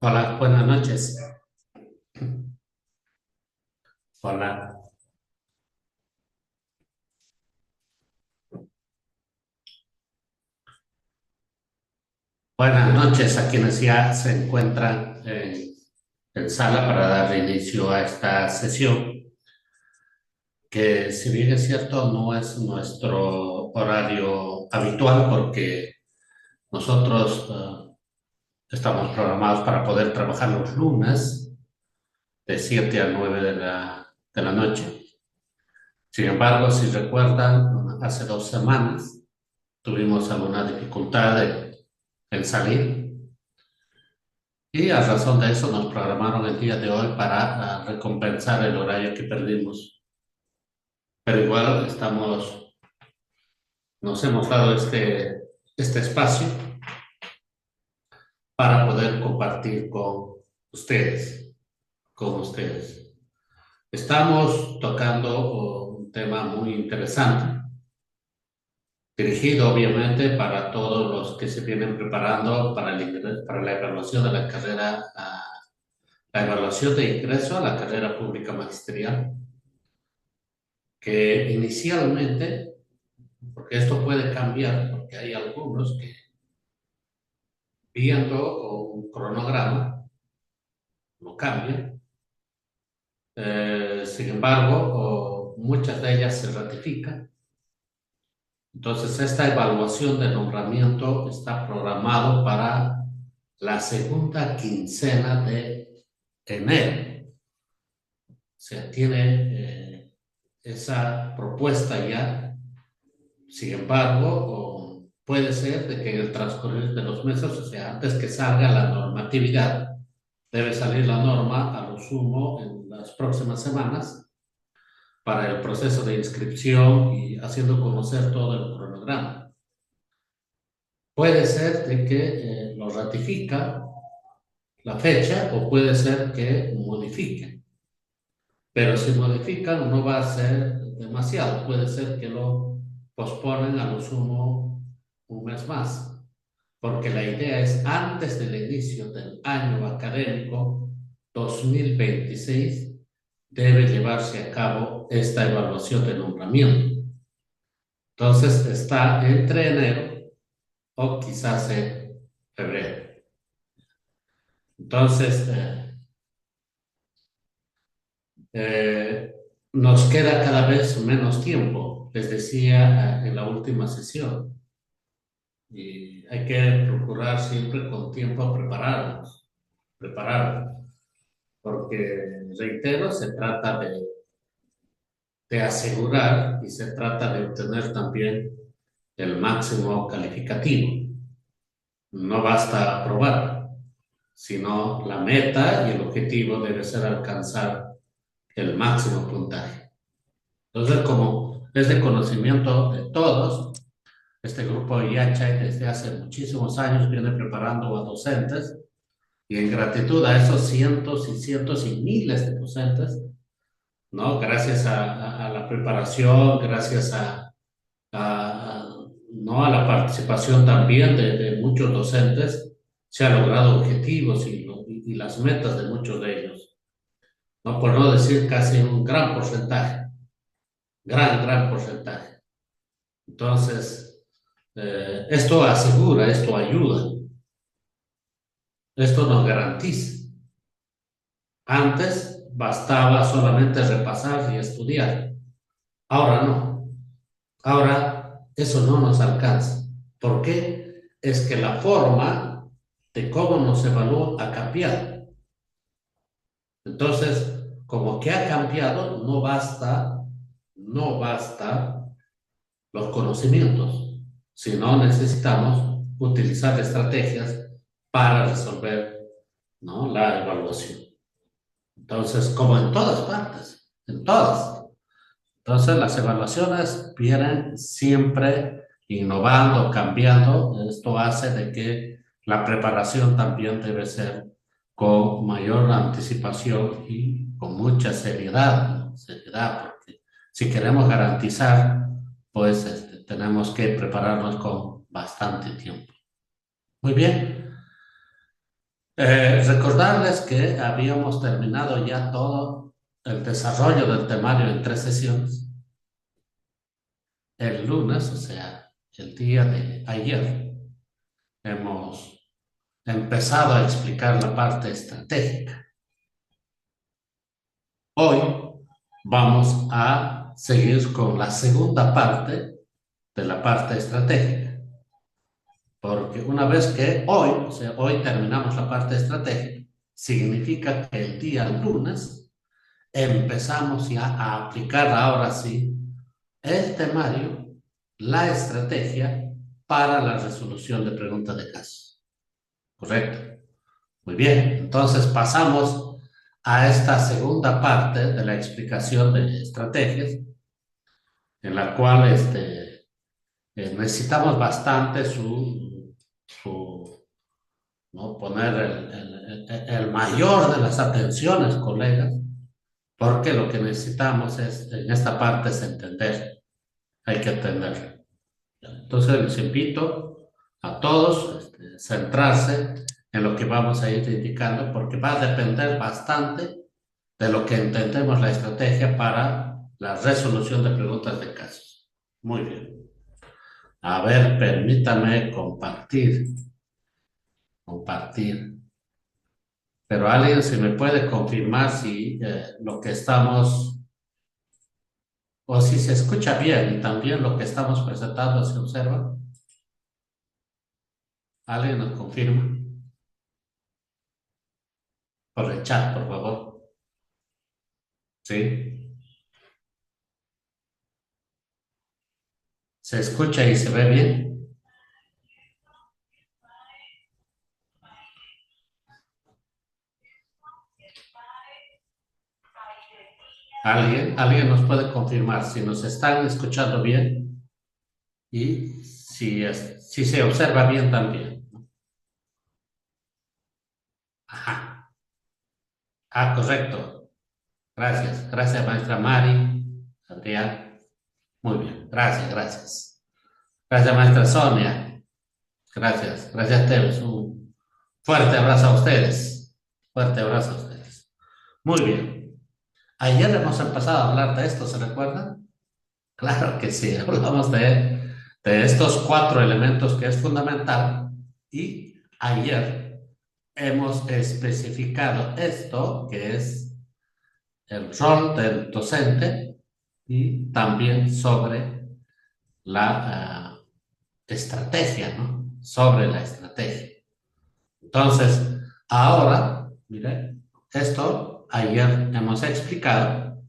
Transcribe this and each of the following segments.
Hola, buenas noches. Hola, buenas noches a quienes ya se encuentran en sala para dar inicio a esta sesión, que si bien es cierto no es nuestro horario habitual porque nosotros estamos programados para poder trabajar los lunes de 7 a 9 de la noche. Sin embargo, si recuerdan, hace 2 semanas tuvimos alguna dificultad en salir. Y a razón de eso nos programaron el día de hoy para recompensar el horario que perdimos. Pero igual nos hemos dado este espacio para poder compartir con ustedes. Estamos tocando un tema muy interesante, dirigido obviamente para todos los que se vienen preparando para la evaluación de la carrera, la evaluación de ingreso a la carrera pública magisterial, que inicialmente, porque esto puede cambiar, porque hay algunos que viendo un cronograma lo cambian. Sin embargo, muchas de ellas se ratifican. Entonces, esta evaluación de nombramiento está programado para la segunda quincena de enero. O sea, tiene esa propuesta ya. Sin embargo, puede ser de que en el transcurrir de los meses, o sea, antes que salga la normatividad, debe salir la norma a lo sumo en las próximas semanas para el proceso de inscripción y haciendo conocer todo el cronograma. Puede ser de que lo ratifica la fecha o puede ser que modifique, pero si modifican no va a ser demasiado, puede ser que lo posponen a lo sumo un mes más, porque la idea es antes del inicio del año académico 2026 debe llevarse a cabo esta evaluación de nombramiento. Entonces está entre enero o quizás en febrero. Entonces, eh, nos queda cada vez menos tiempo, les decía en la última sesión, y hay que procurar siempre con tiempo prepararnos, porque, reitero, se trata de asegurar y se trata de obtener también el máximo calificativo. No basta aprobar, sino la meta y el objetivo debe ser alcanzar el máximo puntaje. Entonces, como es de conocimiento de todos, este grupo IACHA desde hace muchísimos años viene preparando a docentes y en gratitud a esos cientos y cientos y miles de docentes, ¿no? Gracias a la preparación, gracias ¿no? a la participación también de muchos docentes, se han logrado objetivos y las metas de muchos de ellos, ¿no? Por no decir casi un gran porcentaje, gran porcentaje. Entonces, esto asegura, esto ayuda, esto nos garantiza. Antes bastaba solamente repasar y estudiar, ahora no. Ahora, eso no nos alcanza. ¿Por qué? Es que la forma de cómo nos evalúa ha cambiado. Entonces, como que ha cambiado, no basta los conocimientos, sino necesitamos utilizar estrategias para resolver, ¿no? la evaluación. Entonces, como en todas partes, en todas. Entonces, las evaluaciones vienen siempre innovando, cambiando. Esto hace de que la preparación también debe ser con mayor anticipación y con mucha seriedad, ¿no? Seriedad, porque si queremos garantizar, pues tenemos que prepararnos con bastante tiempo. Muy bien. Recordarles que habíamos terminado ya todo el desarrollo del temario en 3 sesiones. El lunes, o sea, el día de ayer, hemos empezado a explicar la parte estratégica. Hoy vamos a seguir con la segunda parte de la parte estratégica, porque una vez que hoy, o sea, hoy terminamos la parte estratégica, significa que el día lunes empezamos ya a aplicar ahora sí el temario, la estrategia para la resolución de preguntas de caso. ¿Correcto? Muy bien, entonces pasamos a esta segunda parte de la explicación de estrategias, en la cual necesitamos bastante ¿no? Poner el mayor de las atenciones, colegas, porque lo que necesitamos es, en esta parte es entender, hay que entender. Entonces les invito a todos centrarse en lo que vamos a ir indicando, porque va a depender bastante de lo que entendemos la estrategia para la resolución de preguntas de casos. Muy bien. A ver, permítame compartir. Pero alguien si me puede confirmar si lo que estamos, o si se escucha bien y también lo que estamos presentando se observa. Alguien nos confirma por el chat, por favor. Sí. ¿Se escucha y se ve bien? ¿Alguien nos puede confirmar si nos están escuchando bien y si se observa bien también? Ajá. Ah, correcto. Gracias. Gracias, maestra Mari, Adrián. Muy bien. Gracias, gracias. Gracias, maestra Sonia. Gracias. Gracias, Teves. Un fuerte abrazo a ustedes. Fuerte abrazo a ustedes. Muy bien. Ayer hemos empezado a hablar de esto, ¿se recuerdan? Claro que sí. Hablamos de estos 4 elementos que es fundamental y ayer hemos especificado esto que es el rol del docente y también sobre la estrategia, ¿no? Sobre la estrategia. Entonces, ahora, mire, esto ayer hemos explicado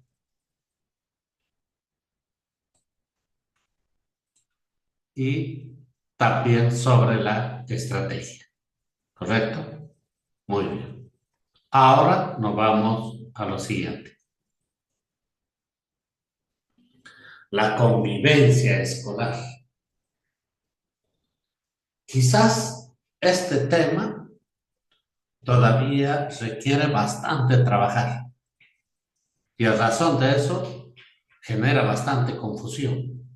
y también sobre la estrategia, ¿correcto? Muy bien. Ahora nos vamos a lo siguiente, la convivencia escolar. Quizás este tema todavía requiere bastante trabajar y a razón de eso genera bastante confusión,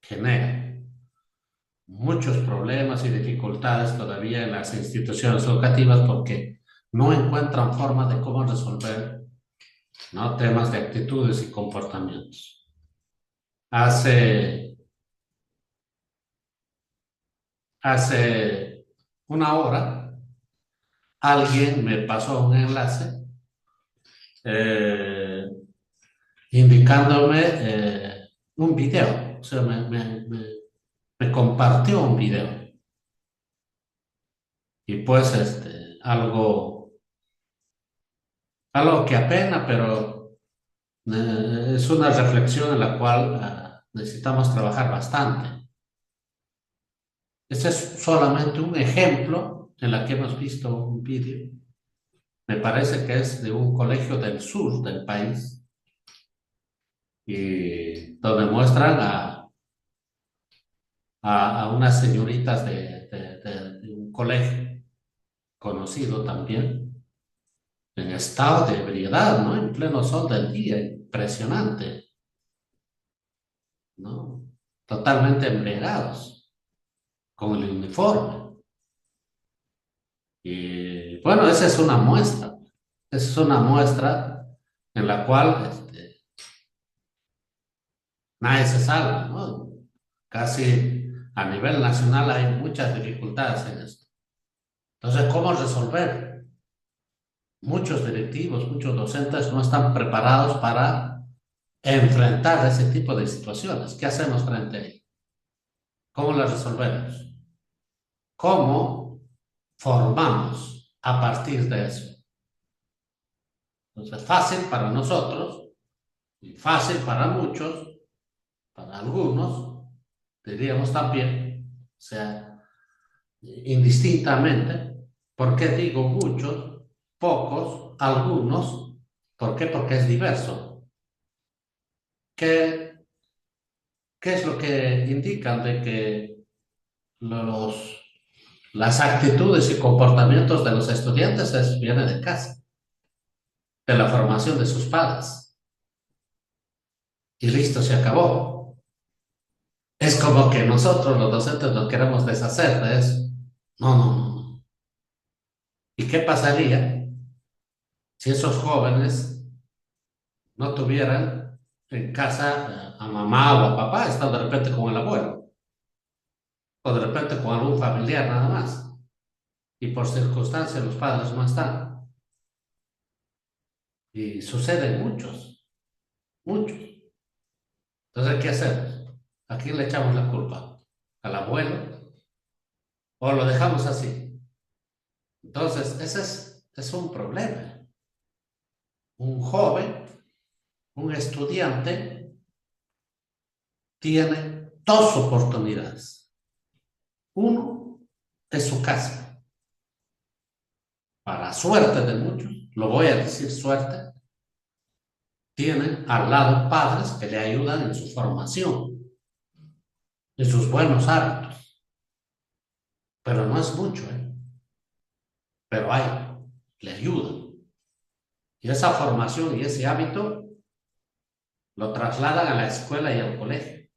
genera muchos problemas y dificultades todavía en las instituciones educativas porque no encuentran forma de cómo resolver, ¿no? Temas de actitudes y comportamientos. Hace, hace una hora alguien me pasó un enlace eh, indicándome un video, o sea, me compartió un video y pues algo que apena, pero es una reflexión en la cual necesitamos trabajar bastante. Este es solamente un ejemplo en la que hemos visto un vídeo. Me parece que es de un colegio del sur del país y donde muestran a unas señoritas de un colegio conocido también en estado de ebriedad, ¿no? En pleno sol del día, impresionante, ¿no? Totalmente embriagados con el uniforme. Y Bueno, esa es una muestra. Esa es una muestra en la cual nadie se salva, ¿no? Casi a nivel nacional hay muchas dificultades en esto. Entonces, ¿cómo resolver? Muchos directivos, muchos docentes no están preparados para enfrentar ese tipo de situaciones. ¿Qué hacemos frente a ello? ¿Cómo las resolvemos? ¿Cómo formamos a partir de eso? Entonces, fácil para nosotros y fácil para muchos, para algunos, diríamos también, o sea, indistintamente. ¿Por qué digo muchos, pocos, algunos? ¿Por qué? Porque es diverso. ¿Qué, qué es lo que indican de que los, las actitudes y comportamientos de los estudiantes viene de casa, de la formación de sus padres? Y listo, se acabó. Es como que nosotros los docentes nos queremos deshacer de eso. No, no, no, no. ¿Y qué pasaría si esos jóvenes no tuvieran en casa a mamá o a papá, están de repente con el abuelo, o de repente con algún familiar nada más, y por circunstancias los padres no están? Y suceden muchos, muchos. Entonces, ¿qué hacemos? ¿A quién le echamos la culpa? ¿Al abuelo? ¿O lo dejamos así? Entonces, es un problema. Un joven, un estudiante, tiene dos oportunidades. Uno es su casa. Para suerte de muchos, lo voy a decir suerte, tienen al lado padres que le ayudan en su formación, en sus buenos hábitos. Pero no es mucho, ¿eh? Pero hay, le ayudan. Y esa formación y ese hábito lo trasladan a la escuela y al colegio.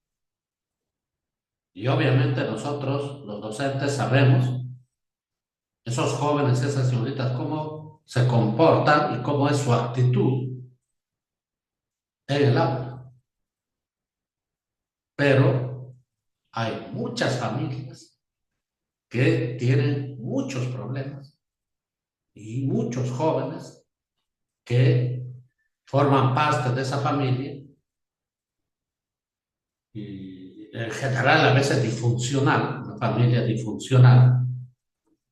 Y obviamente nosotros, los docentes, sabemos, esos jóvenes, esas señoritas, cómo se comportan y cómo es su actitud en el aula. Pero hay muchas familias que tienen muchos problemas y muchos jóvenes que forman parte de esa familia y en general a veces disfuncional, una familia disfuncional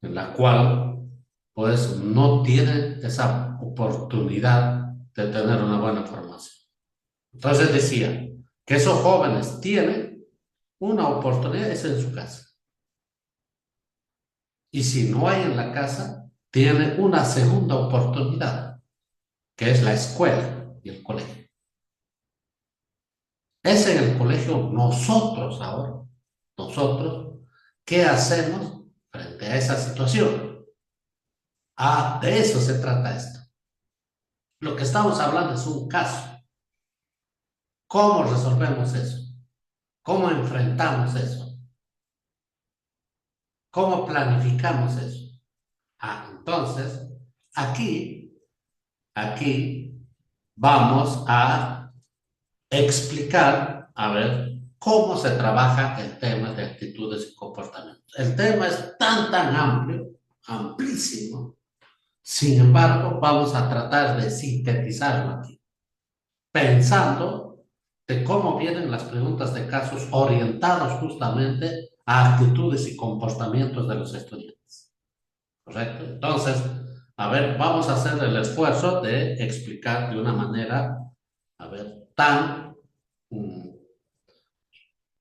en la cual pues no tienen esa oportunidad de tener una buena formación. Entonces decía que esos jóvenes tienen una oportunidad, es en su casa. Y si no hay en la casa, tienen una segunda oportunidad, que es la escuela y el colegio. Es en el colegio nosotros ahora, nosotros, ¿qué hacemos frente a esa situación? Ah, de eso se trata esto. Lo que estamos hablando es un caso. ¿Cómo resolvemos eso? ¿Cómo enfrentamos eso? ¿Cómo planificamos eso? Ah, entonces, aquí vamos a explicar, a ver, cómo se trabaja el tema de actitudes y comportamientos. El tema es tan amplio, amplísimo. Sin embargo, vamos a tratar de sintetizarlo aquí, pensando de cómo vienen las preguntas de casos orientados justamente a actitudes y comportamientos de los estudiantes. ¿Correcto? Entonces, a ver, vamos a hacer el esfuerzo de explicar de una manera, a ver,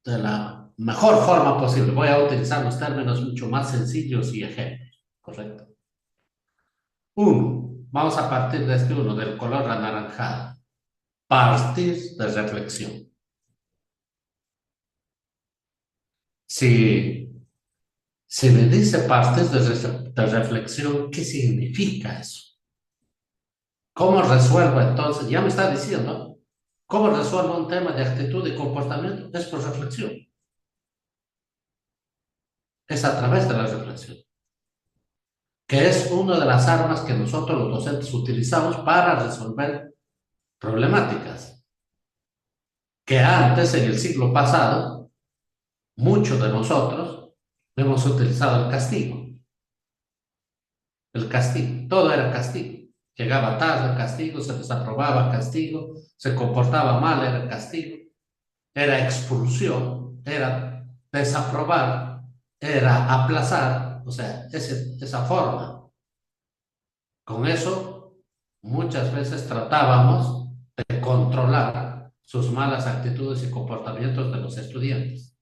de la mejor forma posible. Voy a utilizar los términos mucho más sencillos y ejemplos. ¿Correcto? Uno, vamos a partir de este uno, del color anaranjado. Partir de reflexión. Si, si me dice partir de reflexión, ¿qué significa eso? ¿Cómo resuelvo entonces? Ya me está diciendo, ¿cómo resuelvo un tema de actitud y comportamiento? Es por reflexión. Es a través de la reflexión. que es una de las armas que nosotros los docentes utilizamos para resolver problemáticas, que antes, en el siglo pasado, muchos de nosotros hemos utilizado el castigo. El castigo, todo era castigo. Llegaba tarde, castigo, se desaprobaba, castigo, se comportaba mal, era castigo, era expulsión, era desaprobar, era aplazar, o sea, esa forma. Con eso, muchas veces tratábamos de controlar sus malas actitudes y comportamientos de los estudiantes.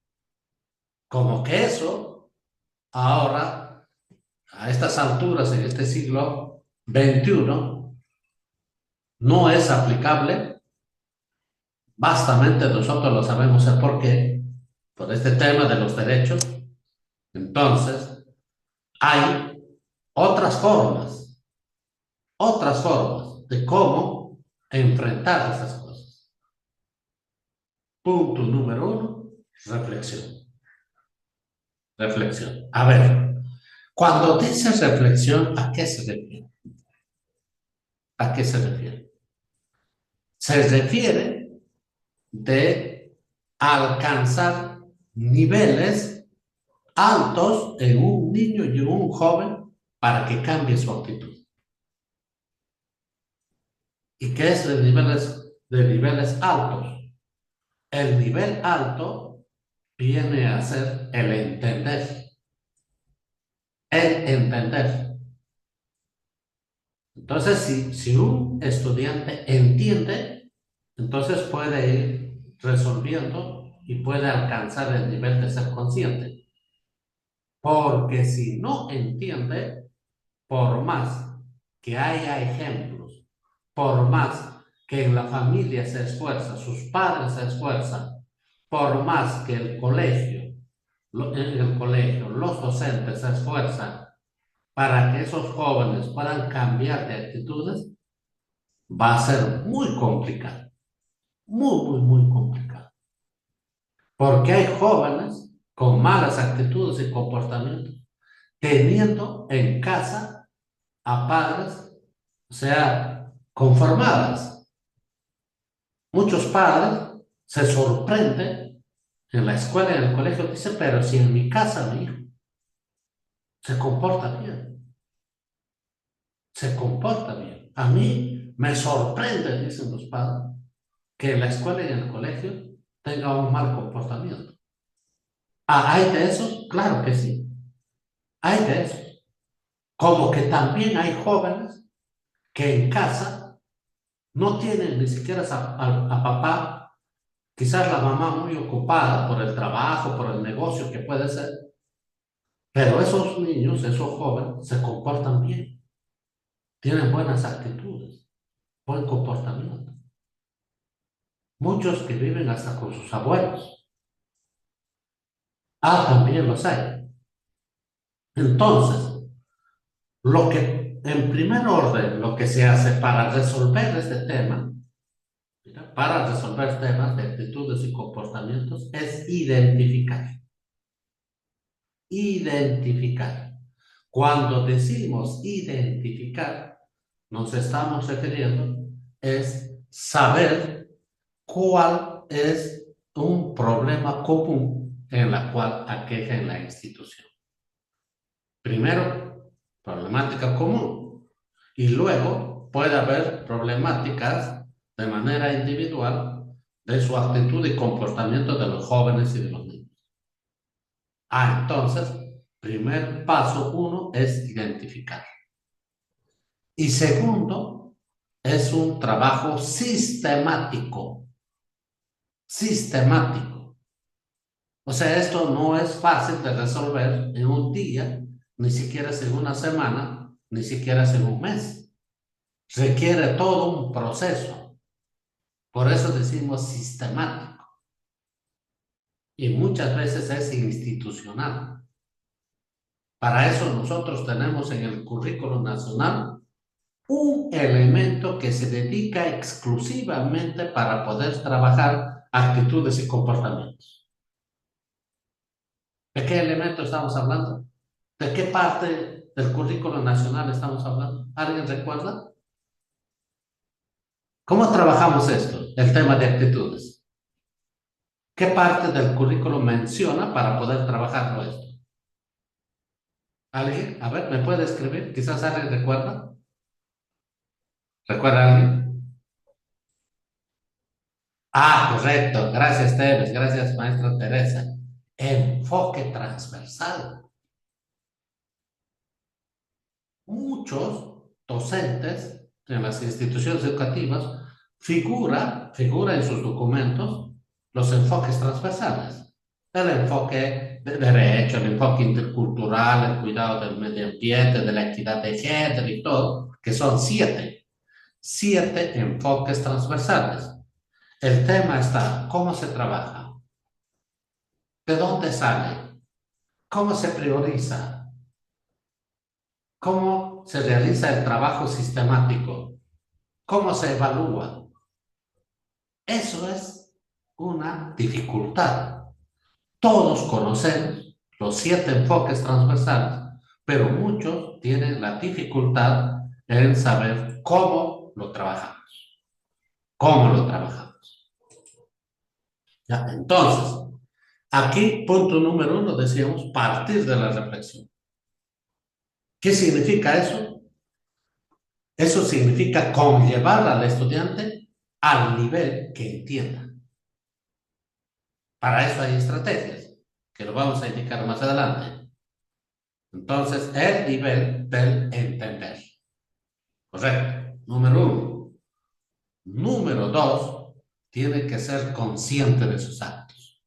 Como que eso, ahora, a estas alturas, en este siglo XXI, no es aplicable. Bastante nosotros lo sabemos el por qué, por este tema de los derechos. Entonces, hay otras formas de cómo enfrentar esas cosas. Punto número uno, reflexión. Reflexión. A ver, cuando dice reflexión, ¿a qué se refiere? ¿A qué se refiere? Se refiere de alcanzar niveles altos en un niño y en un joven para que cambie su actitud. ¿Y qué es de niveles altos? El nivel alto viene a ser el entender. El entender. Entonces, si un estudiante entiende, entonces puede ir resolviendo y puede alcanzar el nivel de ser consciente. Porque si no entiende, por más que haya ejemplos, por más que en la familia se esfuerza, sus padres se esfuerzan, por más que en el colegio los docentes se esfuerzan para que esos jóvenes puedan cambiar de actitudes, va a ser muy complicado, muy complicado. Porque hay jóvenes con malas actitudes y comportamientos, teniendo en casa a padres, o sea, conformadas. Muchos padres se sorprenden en la escuela y en el colegio, dicen, pero si en mi casa mi hijo se comporta bien, se comporta bien. A mí me sorprende, dicen los padres, que en la escuela y en el colegio tenga un mal comportamiento. Ah, ¿hay de esos? Claro que sí, hay de esos. Como que también hay jóvenes que en casa no tienen ni siquiera a papá, quizás la mamá muy ocupada por el trabajo, por el negocio que puede ser, pero esos niños, esos jóvenes, se comportan bien, tienen buenas actitudes, buen comportamiento. Muchos que viven hasta con sus abuelos. Ah, también los hay. Entonces, lo que, en primer orden, lo que se hace para resolver este tema, mira, para resolver temas de actitudes y comportamientos, es identificar. Identificar. Cuando decimos identificar, nos estamos refiriendo es saber cuál es un problema común en la cual aqueja en la institución. Primero, problemática común. Y luego puede haber problemáticas de manera individual de su actitud y comportamiento de los jóvenes y de los niños. Ah, entonces, primer paso uno es identificar. Y segundo, es un trabajo sistemático. Sistemático. O sea, esto no es fácil de resolver en un día, ni siquiera en una semana, ni siquiera en un mes. Requiere todo un proceso. Por eso decimos sistemático. Y muchas veces es institucional. Para eso nosotros tenemos en el currículo nacional un elemento que se dedica exclusivamente para poder trabajar actitudes y comportamientos. ¿De qué elemento estamos hablando? ¿De qué parte del currículo nacional estamos hablando? ¿Alguien recuerda? ¿Cómo trabajamos esto, el tema de actitudes? ¿Qué parte del currículo menciona para poder trabajarlo esto? ¿Alguien? A ver, ¿me puede escribir? Quizás alguien recuerda. ¿Recuerda alguien? Ah, correcto. Gracias, Teres. Gracias, maestra Teresa. Enfoque transversal. Muchos docentes en las instituciones educativas figura en sus documentos los enfoques transversales. El enfoque de derecho, el enfoque intercultural, el cuidado del medio ambiente, de la equidad de género y todo, que son siete enfoques transversales. El tema está, ¿cómo se trabaja? ¿De dónde sale? ¿Cómo se prioriza? ¿Cómo se realiza el trabajo sistemático? ¿Cómo se evalúa? Eso es una dificultad. Todos conocemos los siete enfoques transversales, pero muchos tienen la dificultad en saber cómo lo trabajamos. ¿Cómo lo trabajamos? ¿Ya? Entonces, aquí, punto número uno, decíamos, partir de la reflexión. ¿Qué significa eso? Eso significa conllevar al estudiante al nivel que entienda. Para eso hay estrategias, que lo vamos a indicar más adelante. Entonces, el nivel del entender. Correcto. Número uno. Número dos, tiene que ser consciente de sus actos.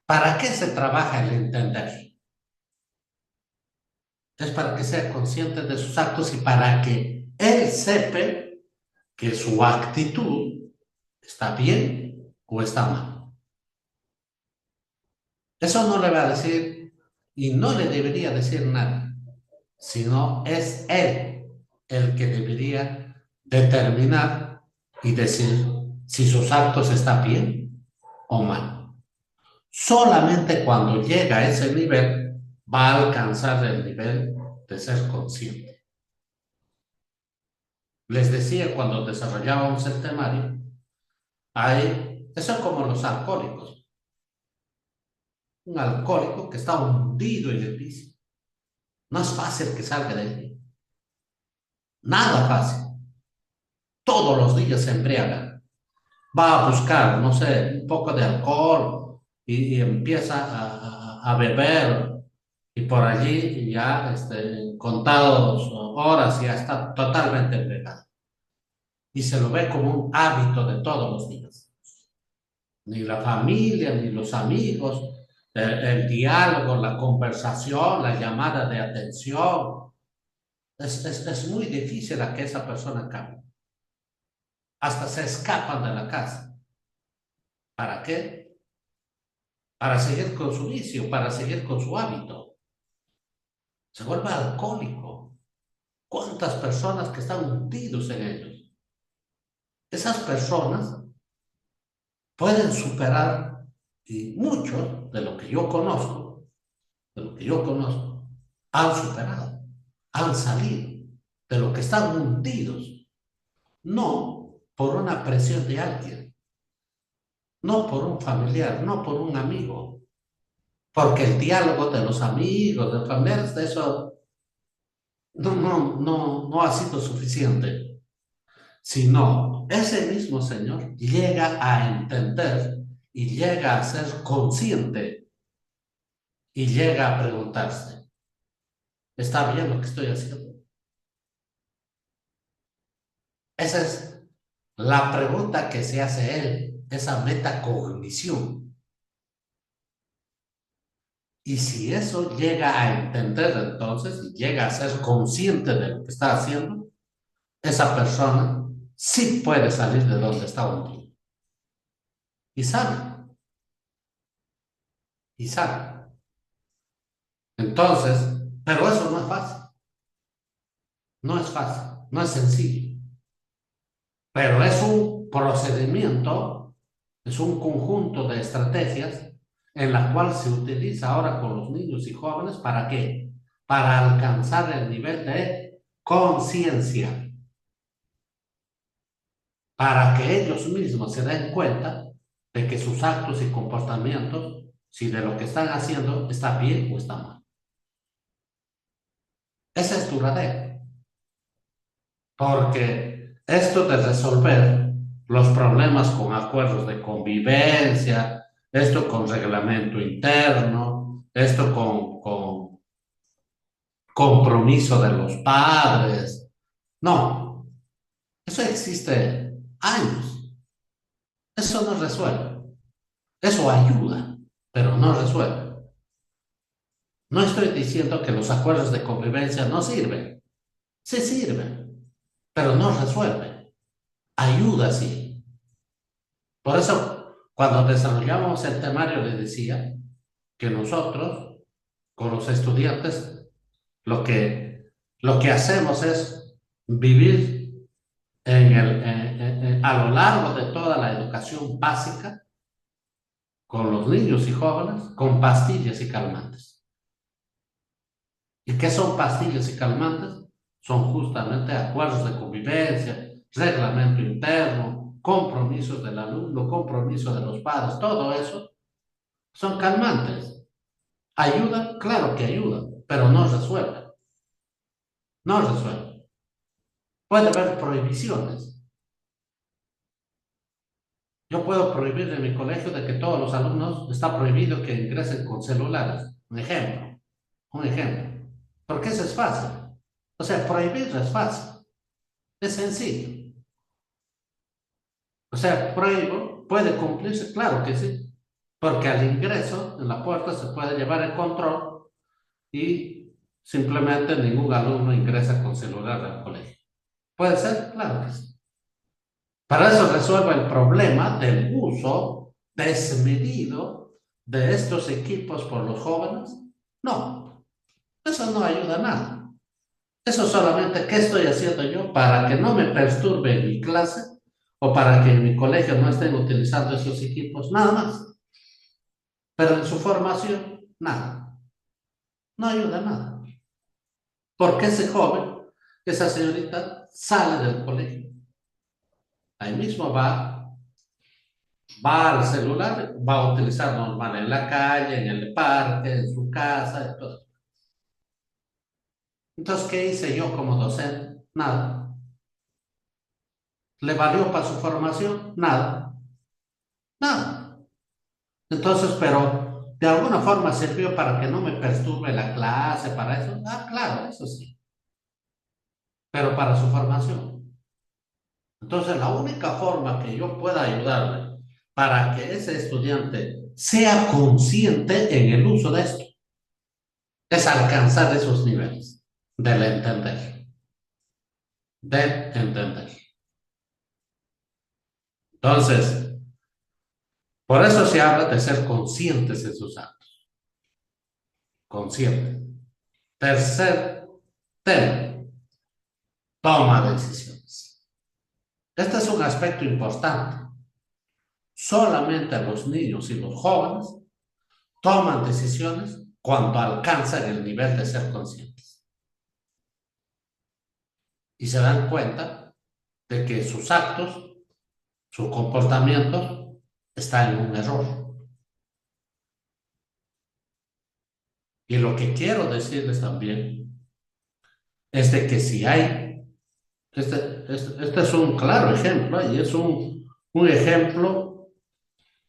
¿Para qué se trabaja el entender? Es para que sea consciente de sus actos y para que él sepa que su actitud está bien o está mal. Eso no le va a decir y no le debería decir nada, sino es él el que debería determinar y decir si sus actos están bien o mal. Solamente cuando llega a ese nivel va a alcanzar el nivel de ser consciente. Les decía cuando desarrollábamos el temario, eso es como los alcohólicos. Un alcohólico que está hundido en el vicio. No es fácil que salga de ahí. Nada fácil. Todos los días se embriaga. Va a buscar, no sé, un poco de alcohol y empieza a beber y por allí ya contados horas ya está totalmente embriagado. Y se lo ve como un hábito de todos los días. Ni la familia, ni los amigos, el diálogo, la conversación, la llamada de atención. Es muy difícil a que esa persona cambie. Hasta se escapan de la casa. ¿Para qué? Para seguir con su vicio, para seguir con su hábito. Se vuelve alcohólico. ¿Cuántas personas que están hundidos en ellos? Esas personas pueden superar, y muchos de lo que yo conozco, han superado, han salido de lo que están hundidos, no por una presión de alguien, no por un familiar, no por un amigo, porque el diálogo de los amigos, de familiares, de eso no ha sido suficiente, sino ese mismo Señor llega a entender y llega a ser consciente y llega a preguntarse, ¿está bien lo que estoy haciendo? Esa es la pregunta que se hace él, esa metacognición. Y si eso llega a entender entonces y llega a ser consciente de lo que está haciendo, esa persona sí puede salir de donde está hundido. Y sale. Y sale. Entonces, pero eso no es fácil. No es fácil. No es sencillo. Pero es un procedimiento, es un conjunto de estrategias en la cual se utiliza ahora con los niños y jóvenes. ¿Para qué? para alcanzar el nivel de conciencia, para que ellos mismos se den cuenta de que sus actos y comportamientos, si de lo que están haciendo está bien o está mal. Esa es duradera, porque esto de resolver los problemas con acuerdos de convivencia, esto con reglamento interno, esto con compromiso de los padres, no, eso existe años, eso no resuelve, eso ayuda, pero no resuelve. No estoy diciendo que los acuerdos de convivencia no sirven, sí sirven, pero no resuelven, ayuda sí. Por eso, cuando desarrollamos el temario, les decía que nosotros, con los estudiantes, lo que, lo que hacemos es vivir a lo largo de toda la educación básica con los niños y jóvenes con pastillas y calmantes. ¿Y qué son pastillas y calmantes? Son justamente acuerdos de convivencia, reglamento interno, compromisos del alumno, compromiso de los padres, todo eso son calmantes. ¿Ayudan? Claro que ayudan, pero no resuelven. No resuelven. Puede haber prohibiciones. Yo puedo prohibir en mi colegio de que todos los alumnos está prohibido que ingresen con celulares. Un ejemplo. Un ejemplo. Porque eso es fácil. O sea, prohibir es fácil. Es sencillo. O sea, prohíbo, puede cumplirse, claro que sí. Porque al ingreso en la puerta se puede llevar el control y simplemente ningún alumno ingresa con celular al colegio. ¿Puede ser? Claro que sí. Para eso resuelve el problema del uso desmedido de estos equipos por los jóvenes. No, eso no ayuda a nada. Eso solamente, ¿qué estoy haciendo yo para que no me perturbe en mi clase o para que en mi colegio no estén utilizando esos equipos? Nada más. Pero en su formación, nada. No ayuda a nada. Porque ese joven, esa señorita, sale del colegio. Ahí mismo va al celular, va a utilizar normal en la calle, en el parque, en su casa, y todo. Entonces, ¿qué hice yo como docente? Nada. ¿Le valió para su formación? Nada. Nada. Entonces, pero de alguna forma sirvió para que no me perturbe la clase, para eso. Ah, claro, eso sí. Pero para su formación. Entonces, la única forma que yo pueda ayudarle para que ese estudiante sea consciente en el uso de esto es alcanzar esos niveles del entender, del entender. Entonces, por eso se habla de ser conscientes en sus actos, conscientes. Tercer tema, toma de decisiones. Este es un aspecto importante. Solamente los niños y los jóvenes toman decisiones cuando alcanzan el nivel de ser conscientes y se dan cuenta de que sus actos, sus comportamientos están en un error. Y lo que quiero decirles también es de que si hay, este es un claro ejemplo y es un ejemplo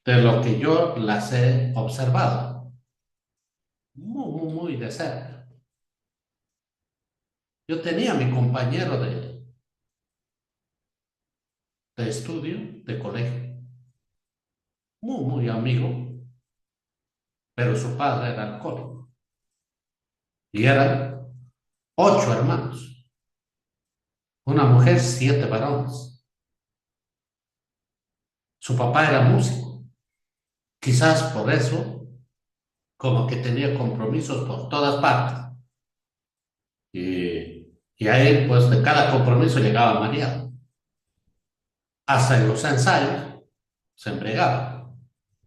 de lo que yo las he observado muy de cerca. Yo tenía mi compañero de estudio, de colegio, muy amigo, pero su padre era alcohólico y eran 8 hermanos, una mujer, 7 varones. Su papá era músico, quizás por eso, como que tenía compromisos por todas partes. Y ahí, pues, de cada compromiso llegaba mareado. Hasta en los ensayos se embriagaba.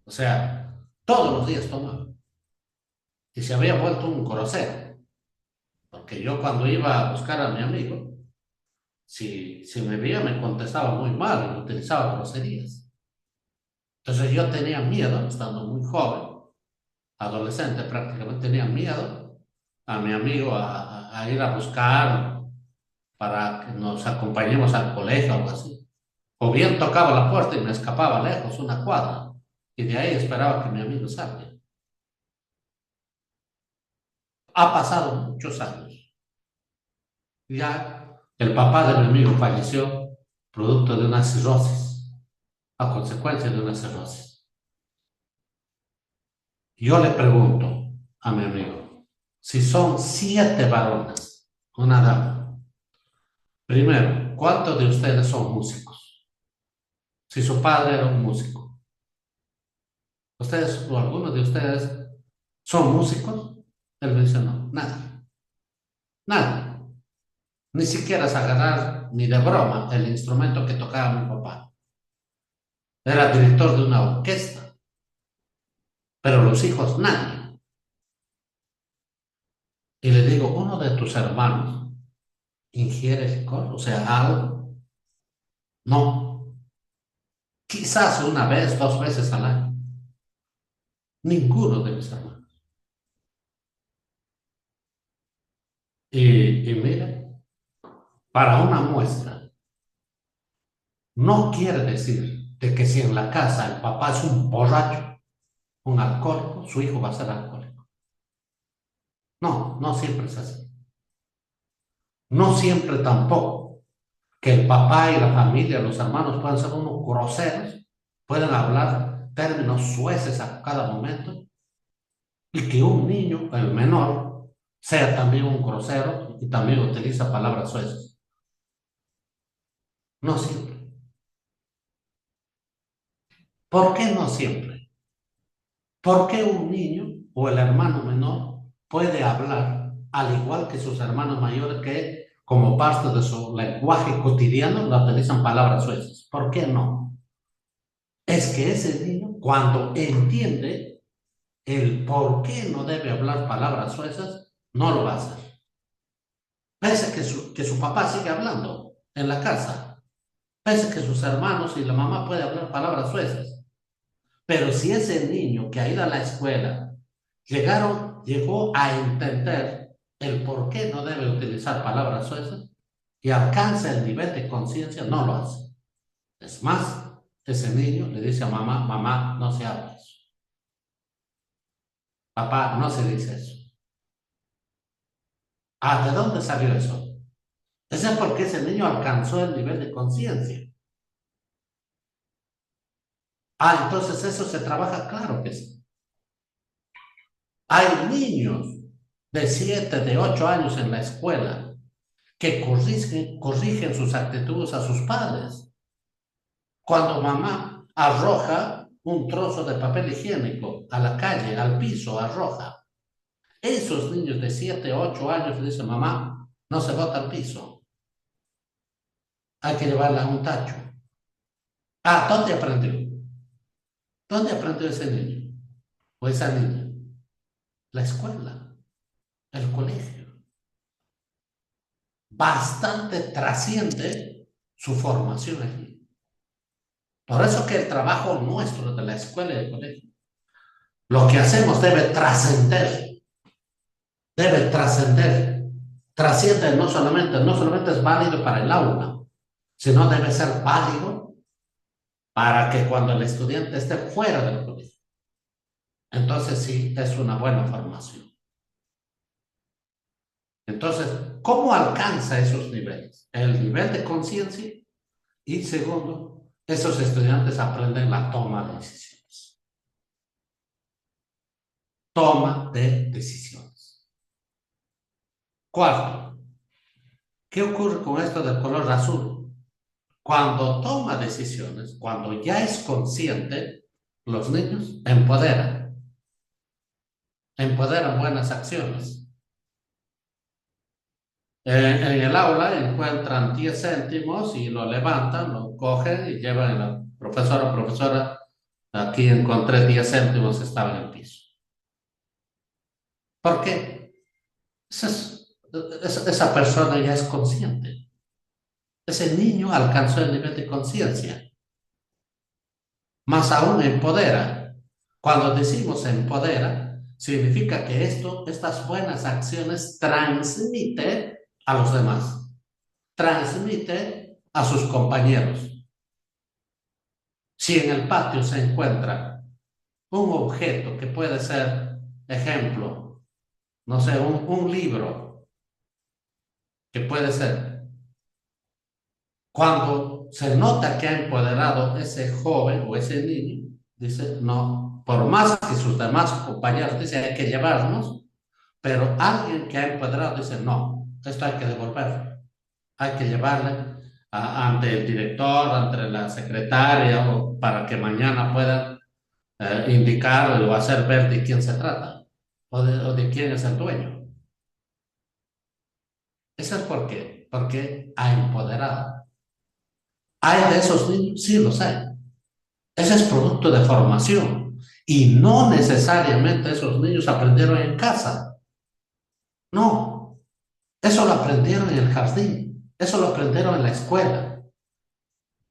O sea, todos los días tomaba. Y se había vuelto un grosero. Porque yo cuando iba a buscar a mi amigo, si me veía me contestaba muy mal y utilizaba groserías. Entonces yo tenía miedo, estando muy joven, adolescente prácticamente, tenía miedo a mi amigo a ir a buscar para que nos acompañemos al colegio o algo así. O bien tocaba la puerta y me escapaba lejos, una cuadra, y de ahí esperaba que mi amigo salga. Ha pasado muchos años. Ya el papá de mi amigo falleció producto de una cirrosis, a consecuencia de una cirrosis. Yo le pregunto a mi amigo, si son 7 varones, una dama, primero, ¿cuántos de ustedes son músicos? Si su padre era un músico, ¿ustedes o algunos de ustedes son músicos? Él me dice, no, nada, nada. Ni siquiera es agarrar ni de broma el instrumento que tocaba mi papá. Era director de una orquesta, pero los hijos nadie. Y le digo, uno de tus hermanos ingiere licor, o sea, algo. No, quizás una vez, 2 veces al año. Ninguno de mis hermanos. Y mira, para una muestra, no quiere decir de que si en la casa el papá es un borracho, un alcohólico, su hijo va a ser alcohólico. No, no siempre es así. No siempre tampoco que el papá y la familia, los hermanos puedan ser unos groseros, pueden hablar términos sueces a cada momento y que un niño, el menor, sea también un grosero y también utiliza palabras sueces. No siempre. ¿Por qué no siempre? ¿Por qué un niño o el hermano menor puede hablar al igual que sus hermanos mayores que como parte de su lenguaje cotidiano la utilizan palabras sueces? ¿Por qué no? Es que ese niño, cuando entiende el por qué no debe hablar palabras sueces, no lo va a hacer. Pese que su papá sigue hablando en la casa, pese que sus hermanos y la mamá pueden hablar palabras sueces. Pero si ese niño que ha ido a la escuela llegó a entender el por qué no debe utilizar palabras sueces y alcanza el nivel de conciencia, no lo hace. Es más, ese niño le dice a mamá, mamá, no se habla eso. Papá, no se dice eso. Ah, ¿de dónde salió eso? Eso es porque ese niño alcanzó el nivel de conciencia. Ah, entonces eso se trabaja, claro que sí. Hay niños de 7, de 8 años en la escuela que corrigen sus actitudes a sus padres. Cuando mamá arroja un trozo de papel higiénico a la calle, al piso, arroja. Esos niños de 7, 8 años le dicen, mamá, no se bota al piso. Hay que llevarla a un tacho. Ah, ¿dónde aprendió? ¿Dónde aprendió ese niño o esa niña? La escuela, el colegio. Bastante trasciende su formación allí. Por eso que el trabajo nuestro de la escuela y del colegio, lo que hacemos debe trascender. Trasciende no solamente es válido para el aula, sino debe ser válido para que cuando el estudiante esté fuera del colegio, entonces sí es una buena formación. Entonces, ¿cómo alcanza esos niveles? El nivel de conciencia y segundo, esos estudiantes aprenden la toma de decisiones. Toma de decisiones. Cuarto, ¿qué ocurre con esto del color azul? Cuando toma decisiones, cuando ya es consciente, los niños empoderan buenas acciones. En el aula encuentran 10 céntimos y lo levantan, lo cogen y llevan a la profesora, profesora, aquí encontré 10 céntimos, estaba en el piso. ¿Por qué? Eso es esa persona ya es consciente. Ese niño alcanzó el nivel de conciencia. Más aún empodera. Cuando decimos empodera, significa que estas buenas acciones transmite a los demás, transmite a sus compañeros. Si en el patio se encuentra un objeto que puede ser, ejemplo, no sé, un libro, que puede ser, cuando se nota que ha empoderado ese joven o ese niño, dice, no, por más que sus demás compañeros dicen hay que llevarnos, pero alguien que ha empoderado dice, no, esto hay que devolverlo, hay que llevarle ante el director, ante la secretaria, o para que mañana puedan indicar o hacer ver de quién se trata, o de quién es el dueño. Eso es por qué, porque ha empoderado. ¿Hay de esos niños? Sí, los hay. Ese es producto de formación. Y no necesariamente esos niños aprendieron en casa. No, eso lo aprendieron en el jardín. Eso lo aprendieron en la escuela.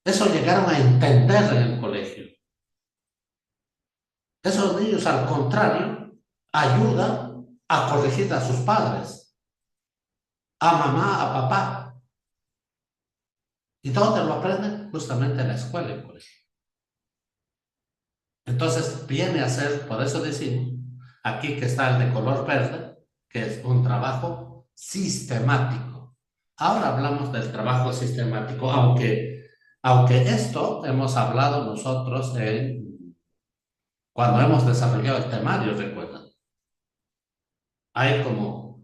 Eso llegaron a entender en el colegio. Esos niños, al contrario, ayudan a corregir a sus padres, a mamá, a papá. ¿Y dónde lo aprenden? Justamente en la escuela y el colegio. Entonces, viene a ser, por eso decimos, aquí que está el de color verde, que es un trabajo sistemático. Ahora hablamos del trabajo sistemático, aunque esto hemos hablado nosotros cuando hemos desarrollado el temario, recuerdan. Hay como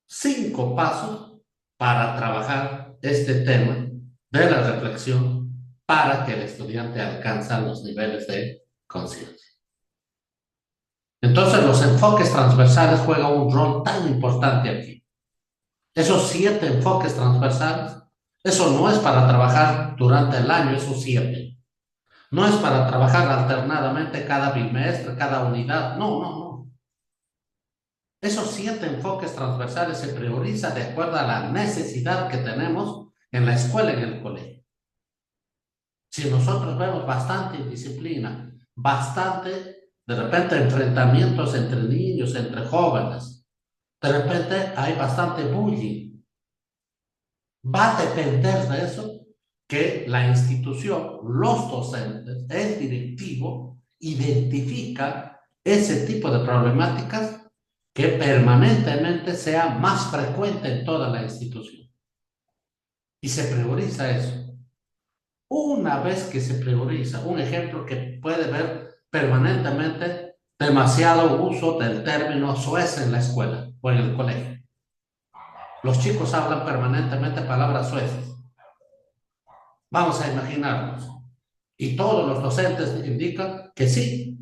5 pasos para trabajar este tema de la reflexión para que el estudiante alcance los niveles de conciencia. Entonces, los enfoques transversales juegan un rol tan importante aquí. Esos 7 enfoques transversales, eso no es para trabajar durante el año, esos 7. No es para trabajar alternadamente cada bimestre, cada unidad. No, no, no. Esos 7 enfoques transversales se priorizan de acuerdo a la necesidad que tenemos en la escuela y en el colegio. Si nosotros vemos bastante indisciplina, bastante, de repente, enfrentamientos entre niños, entre jóvenes, de repente hay bastante bullying. Va a depender de eso que la institución, los docentes, el directivo, identifica ese tipo de problemáticas que permanentemente sea más frecuente en toda la institución. Y se prioriza eso. Una vez que se prioriza, un ejemplo que puede ver permanentemente demasiado uso del término soez en la escuela o en el colegio. Los chicos hablan permanentemente palabras soeces. Vamos a imaginarnos. Y todos los docentes indican que sí.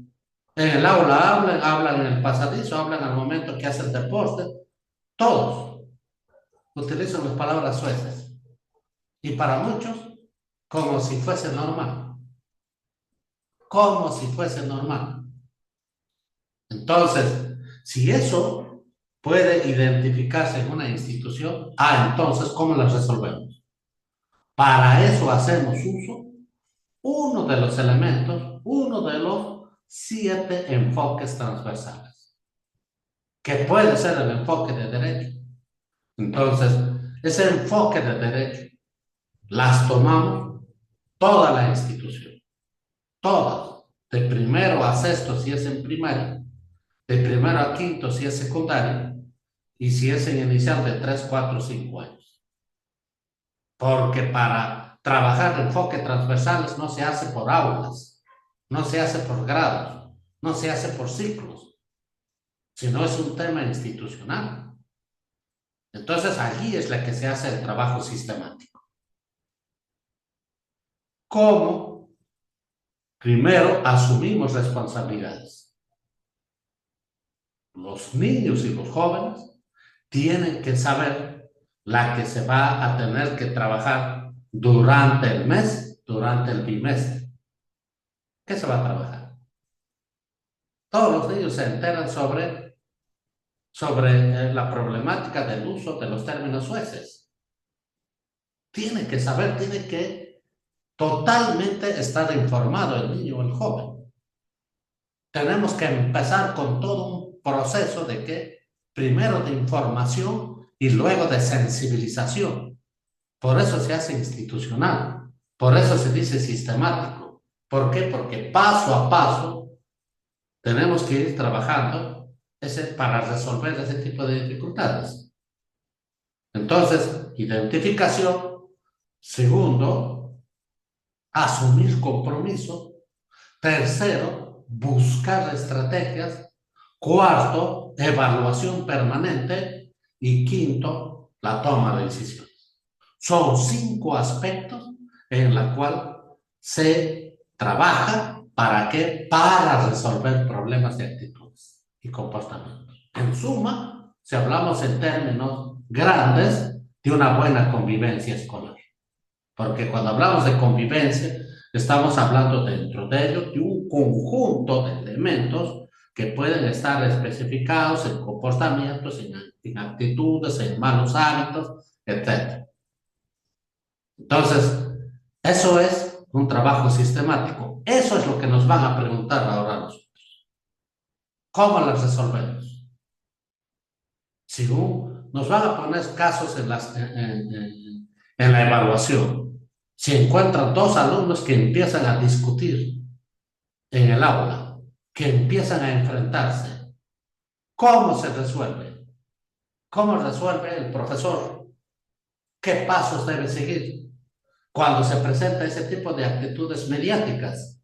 En el aula hablan en el pasadizo, hablan al momento que hacen deporte. Todos utilizan las palabras soeces. Y para muchos, como si fuese normal. Como si fuese normal. Entonces, si eso puede identificarse en una institución, entonces, ¿cómo las resolvemos? Para eso hacemos uso uno de los elementos, uno de los 7 enfoques transversales, que puede ser el enfoque de derecho. Entonces, ese enfoque de derecho las tomamos toda la institución, todas, de primero a sexto si es en primaria, de primero a quinto si es secundaria, y si es en inicial de 3, 4, 5 años. Porque para trabajar enfoques transversales no se hace por aulas, no se hace por grados, no se hace por ciclos, sino es un tema institucional. Entonces allí es la que se hace el trabajo sistemático. ¿Cómo? Primero asumimos responsabilidades. Los niños y los jóvenes tienen que saber la que se va a tener que trabajar durante el mes, durante el bimestre. ¿Qué se va a trabajar? Todos los niños se enteran sobre sobre la problemática del uso de los términos sueces. Tiene que saber, tiene que totalmente estar informado el niño o el joven. Tenemos que empezar con todo un proceso de que, primero de información y luego de sensibilización. Por eso se hace institucional, por eso se dice sistemático. ¿Por qué? Porque paso a paso tenemos que ir trabajando para resolver ese tipo de dificultades. Entonces, identificación. Segundo, asumir compromiso. Tercero, buscar estrategias. Cuarto, evaluación permanente. Y quinto, la toma de decisiones. Son 5 aspectos en los cuales se trabaja. ¿Para qué? Para resolver problemas de actitudes y comportamientos. En suma, si hablamos en términos grandes, de una buena convivencia escolar. Porque cuando hablamos de convivencia, estamos hablando dentro de ello de un conjunto de elementos que pueden estar especificados en comportamientos, en actitudes, en malos hábitos, etc. Entonces, eso es un trabajo sistemático. Eso es lo que nos van a preguntar ahora nosotros. ¿Cómo las resolvemos? Según nos van a poner casos en la evaluación. Si encuentran 2 alumnos que empiezan a discutir en el aula, que empiezan a enfrentarse, ¿cómo se resuelve? ¿Cómo resuelve el profesor? ¿Qué pasos debe seguir cuando se presenta ese tipo de actitudes mediáticas?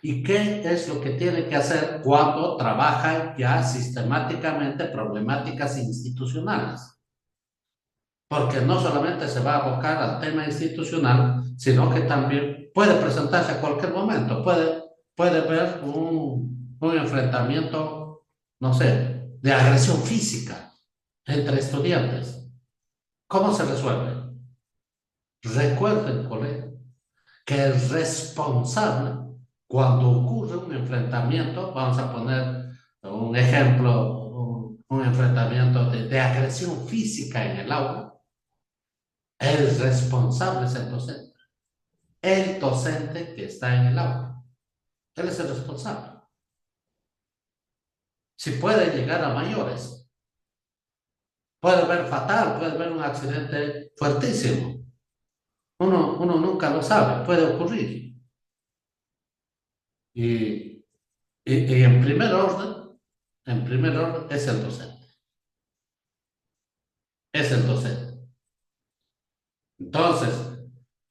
¿Y qué es lo que tiene que hacer cuando trabaja ya sistemáticamente problemáticas institucionales? Porque no solamente se va a abocar al tema institucional, sino que también puede presentarse a cualquier momento, puede haber un enfrentamiento, no sé, de agresión física entre estudiantes. ¿Cómo se resuelve? Recuerden, colega, que el responsable, cuando ocurre un enfrentamiento, vamos a poner un ejemplo, un enfrentamiento de agresión física en el aula, el responsable es el docente. El docente que está en el aula. Él es el responsable. Si puede llegar a mayores, puede ver fatal, puede ver un accidente fuertísimo. Uno nunca lo sabe, puede ocurrir. Y, y en primer orden es el docente. Es el docente. Entonces,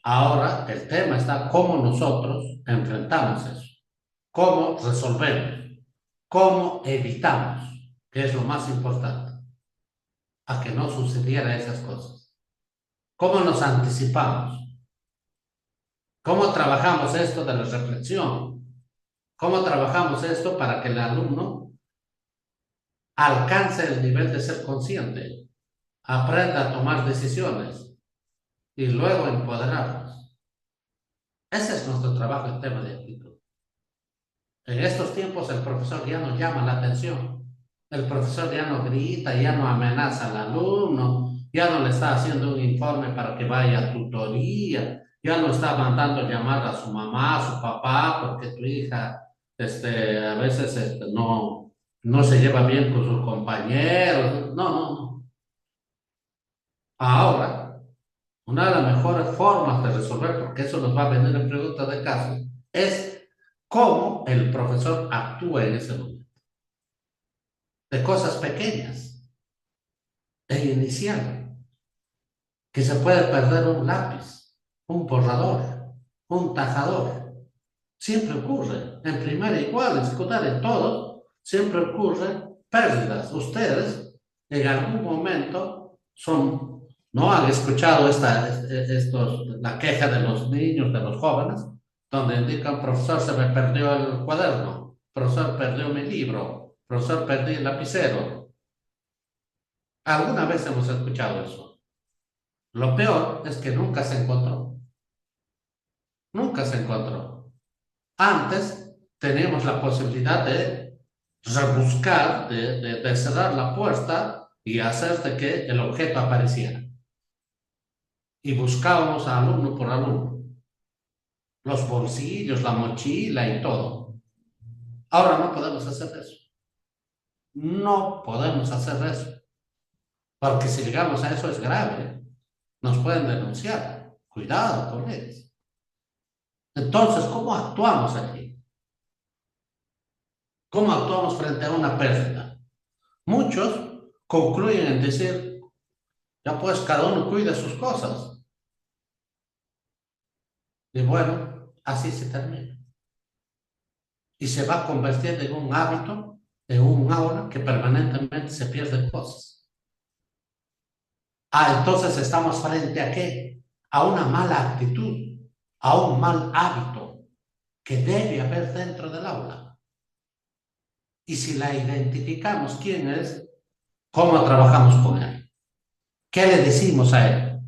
ahora el tema está cómo nosotros enfrentamos eso, cómo resolvemos, cómo evitamos, que es lo más importante, a que no sucediera esas cosas. ¿Cómo nos anticipamos? ¿Cómo trabajamos esto de la reflexión? ¿Cómo trabajamos esto para que el alumno alcance el nivel de ser consciente, aprenda a tomar decisiones y luego empoderarnos? Ese es nuestro trabajo en tema de actitud. En estos tiempos el profesor ya no llama la atención. El profesor ya no grita, ya no amenaza al alumno, ya no le está haciendo un informe para que vaya a tutoría, ya no está mandando llamar a su mamá, a su papá, porque tu hija a veces no se lleva bien con sus compañeros. No, no, no. Ahora, una de las mejores formas de resolver, porque eso nos va a venir en preguntas de caso, es cómo el profesor actúa en ese momento. De cosas pequeñas e inicial, que se puede perder un lápiz, un borrador, un tajador. Siempre ocurre, en primaria igual, en secundaria, en todo, siempre ocurren pérdidas. Ustedes en algún momento no han escuchado la queja de los niños, de los jóvenes, donde indican, profesor, se me perdió el cuaderno, profesor, perdió mi libro, profesor, perdí el lapicero. Alguna vez hemos escuchado eso. Lo peor es que nunca se encontró. Nunca se encontró. Antes teníamos la posibilidad de rebuscar, de cerrar la puerta y hacer de que el objeto apareciera. Y buscábamos a alumno por alumno, los bolsillos, la mochila y todo. Ahora no podemos hacer eso. No podemos hacer eso, porque si llegamos a eso es grave. Nos pueden denunciar. Cuidado con ellos. Entonces, ¿cómo actuamos aquí? ¿Cómo actuamos frente a una pérdida? Muchos concluyen en decir, ya pues cada uno cuida sus cosas. Y bueno, así se termina. Y se va convirtiendo en un hábito, en un aura que permanentemente se pierden cosas. Entonces estamos frente a qué? A una mala actitud, a un mal hábito que debe haber dentro del aula. Y si la identificamos quién es, ¿cómo trabajamos con él? ¿Qué le decimos a él?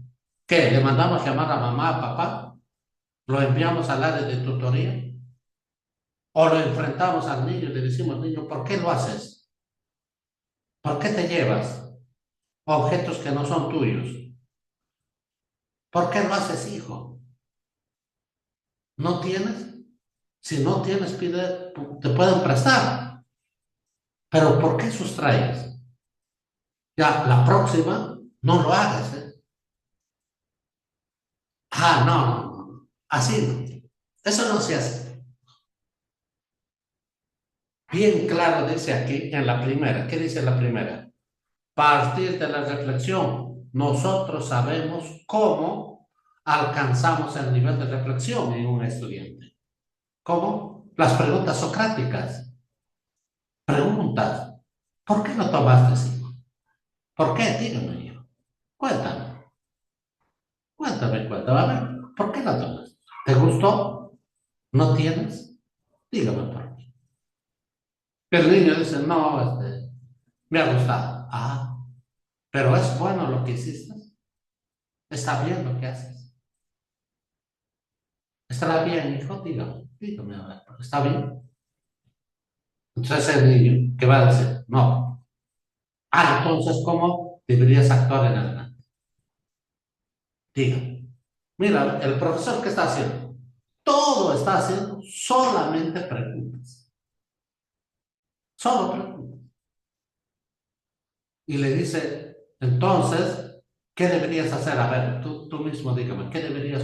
¿Qué? ¿Le mandamos llamar a mamá, a papá? ¿Lo enviamos al área de tutoría? ¿O lo enfrentamos al niño y le decimos, niño, ¿por qué lo haces? ¿Por qué te llevas objetos que no son tuyos? ¿Por qué lo haces, hijo? ¿No tienes? Si no tienes, pide, te pueden prestar. Pero ¿por qué sustrayes? Ya, la próxima, no lo hagas, ¿eh? No, no, no. Así no. Eso no se hace. Bien claro dice aquí en la primera. ¿Qué dice la primera? Partir de la reflexión. Nosotros sabemos cómo alcanzamos el nivel de reflexión en un estudiante. ¿Cómo? Las preguntas socráticas. Preguntas. ¿Por qué no tomaste, hijo? ¿Por qué? Dígame, hijo. Cuéntame. Cuéntame. A ver, ¿por qué no tomaste? ¿Te gustó? ¿No tienes? Dígame por qué. El niño dice, no, me ha gustado. Pero es bueno lo que hiciste. Está bien lo que haces. ¿Estará bien, hijo? Dígame, a ver, ¿está bien? Entonces el niño, ¿qué va a decir? No. Entonces, ¿cómo deberías actuar en adelante? Dígame. Mira, el profesor, ¿qué está haciendo? Todo está haciendo solamente preguntas. Solo preguntas. Y le dice, entonces, ¿qué deberías hacer? A ver, tú mismo dígame,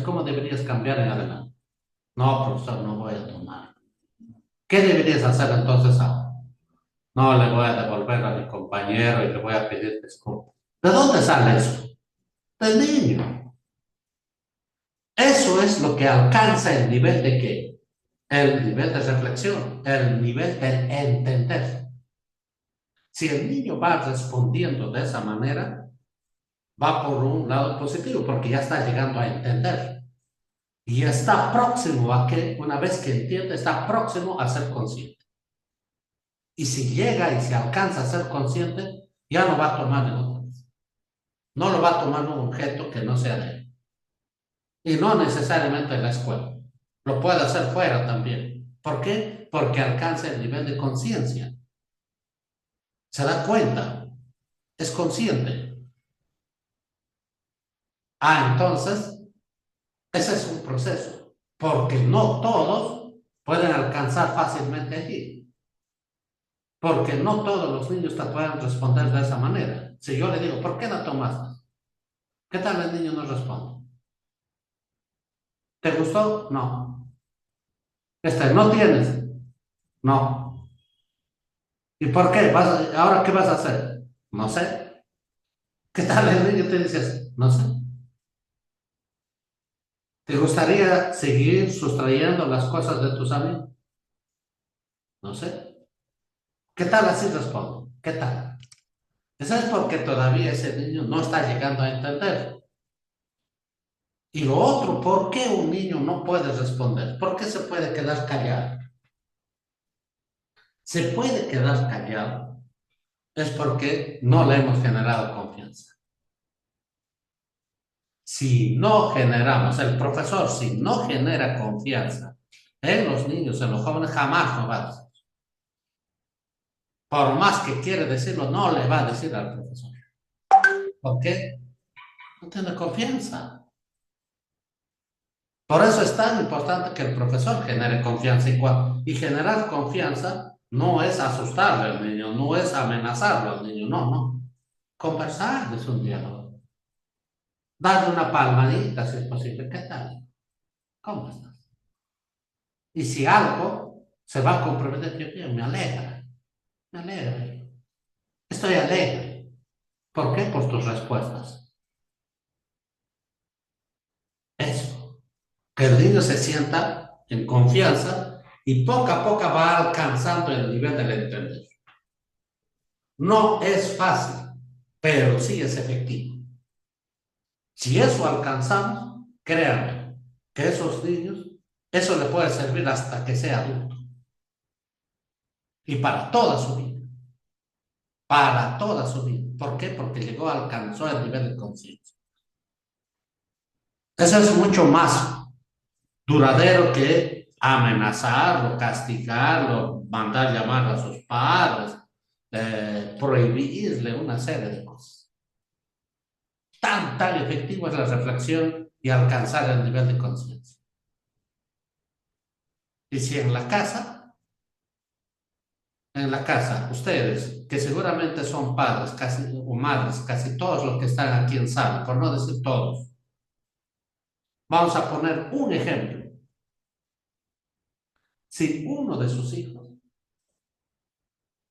cómo deberías cambiar en adelante? No, profesor, no voy a tomar. ¿Qué deberías hacer entonces ahora? No, le voy a devolver a mi compañero y le voy a pedir disculpas. ¿De dónde sale eso? Del niño. Eso es lo que alcanza el nivel de qué? El nivel de reflexión, el nivel de entender. Si el niño va respondiendo de esa manera, va por un lado positivo, porque ya está llegando a entender. Y está próximo a que, una vez que entiende, está próximo a ser consciente. Y si llega y se alcanza a ser consciente, ya no va a tomar en otra vez. No lo va a tomar un objeto que no sea de él. Y no necesariamente en la escuela. Lo puede hacer fuera también. ¿Por qué? Porque alcanza el nivel de conciencia. Se da cuenta. Es consciente. Entonces, ese es un proceso. Porque no todos pueden alcanzar fácilmente allí. Porque no todos los niños te pueden responder de esa manera. Si yo le digo, ¿por qué no tomaste? ¿Qué tal el niño no responde? ¿Te gustó? No. ¿No tienes? No. ¿Y por qué? ¿Ahora qué vas a hacer? No sé. ¿Qué tal el niño te dices? No sé. ¿Te gustaría seguir sustrayendo las cosas de tus amigos? No sé. ¿Qué tal así respondo? ¿Qué tal? Eso es porque todavía ese niño no está llegando a entender. Y lo otro, ¿por qué un niño no puede responder? ¿Por qué se puede quedar callado? Se puede quedar callado es porque no le hemos generado confianza. Si no generamos, el profesor, si no genera confianza en los niños, en los jóvenes, jamás lo va a hacer. Por más que quiere decirlo, no le va a decir al profesor. ¿Por qué? No tiene confianza. Por eso es tan importante que el profesor genere confianza y generar confianza no es asustarle al niño, no es amenazarlo al niño, no, no. Conversar es un diálogo. Darle una palmadita si es posible. ¿Qué tal? ¿Cómo estás? Y si algo se va a comprometer, Dios mío, me alegra. Estoy alegre. ¿Por qué? Por tus respuestas. Eso. Que el niño se sienta en confianza y poco a poco va alcanzando el nivel del entender. No es fácil, pero sí es efectivo. Si eso alcanzamos, créanme que esos niños, eso le puede servir hasta que sea adulto y para toda su vida, para toda su vida. ¿Por qué? Porque llegó, alcanzó el nivel de conciencia. Eso es mucho más duradero que amenazarlo, castigarlo, mandar llamar a sus padres, prohibirle una serie de cosas. Tan efectivo es la reflexión y alcanzar el nivel de conciencia. Y si en la casa, ustedes, que seguramente son padres casi, o madres, casi todos los que están aquí en sala, por no decir todos, vamos a poner un ejemplo. Si uno de sus hijos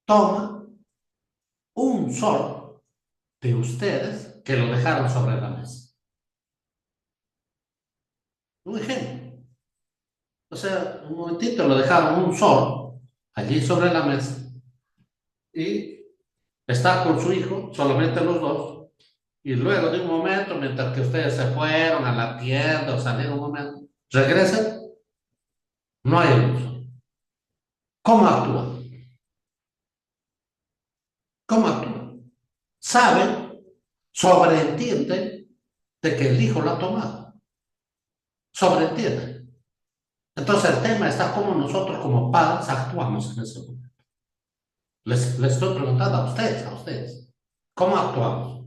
toma un sol de ustedes que lo dejaron sobre la mesa. Un ejemplo. O sea, un momentito lo dejaron un sol allí sobre la mesa y está con su hijo, solamente los dos, y luego de un momento, mientras que ustedes se fueron a la tienda o salieron un momento, regresan, no hay luz. ¿Cómo actúa? ¿Cómo actúa? Saben, sobreentienden de que el hijo lo ha tomado. Sobreentienden. Entonces el tema está cómo nosotros como padres actuamos en ese momento. Les estoy preguntando a ustedes, ¿cómo actuamos?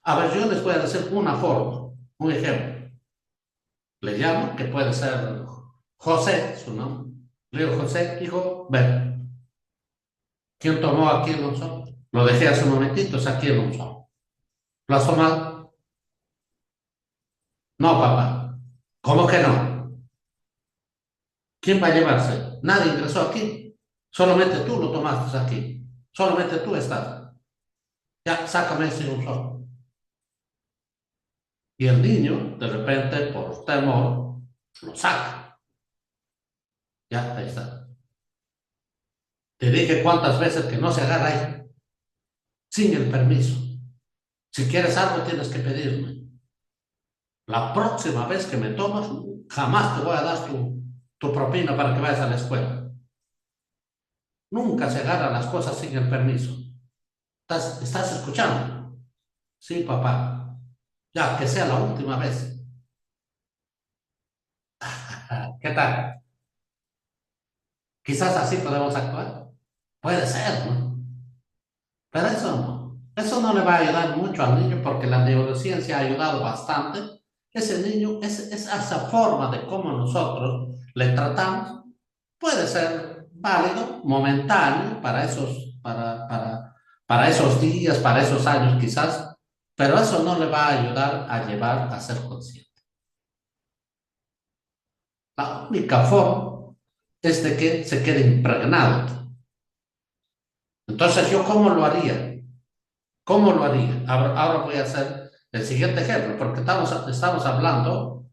A ver, yo les voy a decir una forma, un ejemplo. Le llamo, que puede ser José, su nombre. Le digo, José, hijo, ven. ¿Quién tomó aquí el onzón? Lo dejé hace un momentito, es aquí el onzón. ¿Lo has tomado? No, papá. ¿Cómo que no? ¿Quién va a llevarse? Nadie ingresó aquí. Solamente tú lo tomaste aquí. Solamente tú estás. Ya, sácame ese onzón. Y el niño, de repente, por temor, lo saca. Ya, ahí está. Te dije cuántas veces que no se agarra ahí, sin el permiso. Si quieres algo, tienes que pedirme. La próxima vez que me tomas, jamás te voy a dar tu propina para que vayas a la escuela. Nunca se agarran las cosas sin el permiso. ¿Estás escuchando? Sí, papá. Ya, que sea la última vez. ¿Qué tal? Quizás así podemos actuar. Puede ser, ¿no? Pero eso no le va a ayudar mucho al niño porque la neurociencia ha ayudado bastante. Ese niño, esa forma de cómo nosotros le tratamos, puede ser válido, momentáneo, para esos días, para esos años quizás, pero eso no le va a ayudar a llevar a ser consciente. La única forma es de que se quede impregnado. Entonces, ¿yo cómo lo haría? ¿Cómo lo haría? Ahora voy a hacer el siguiente ejemplo, porque estamos hablando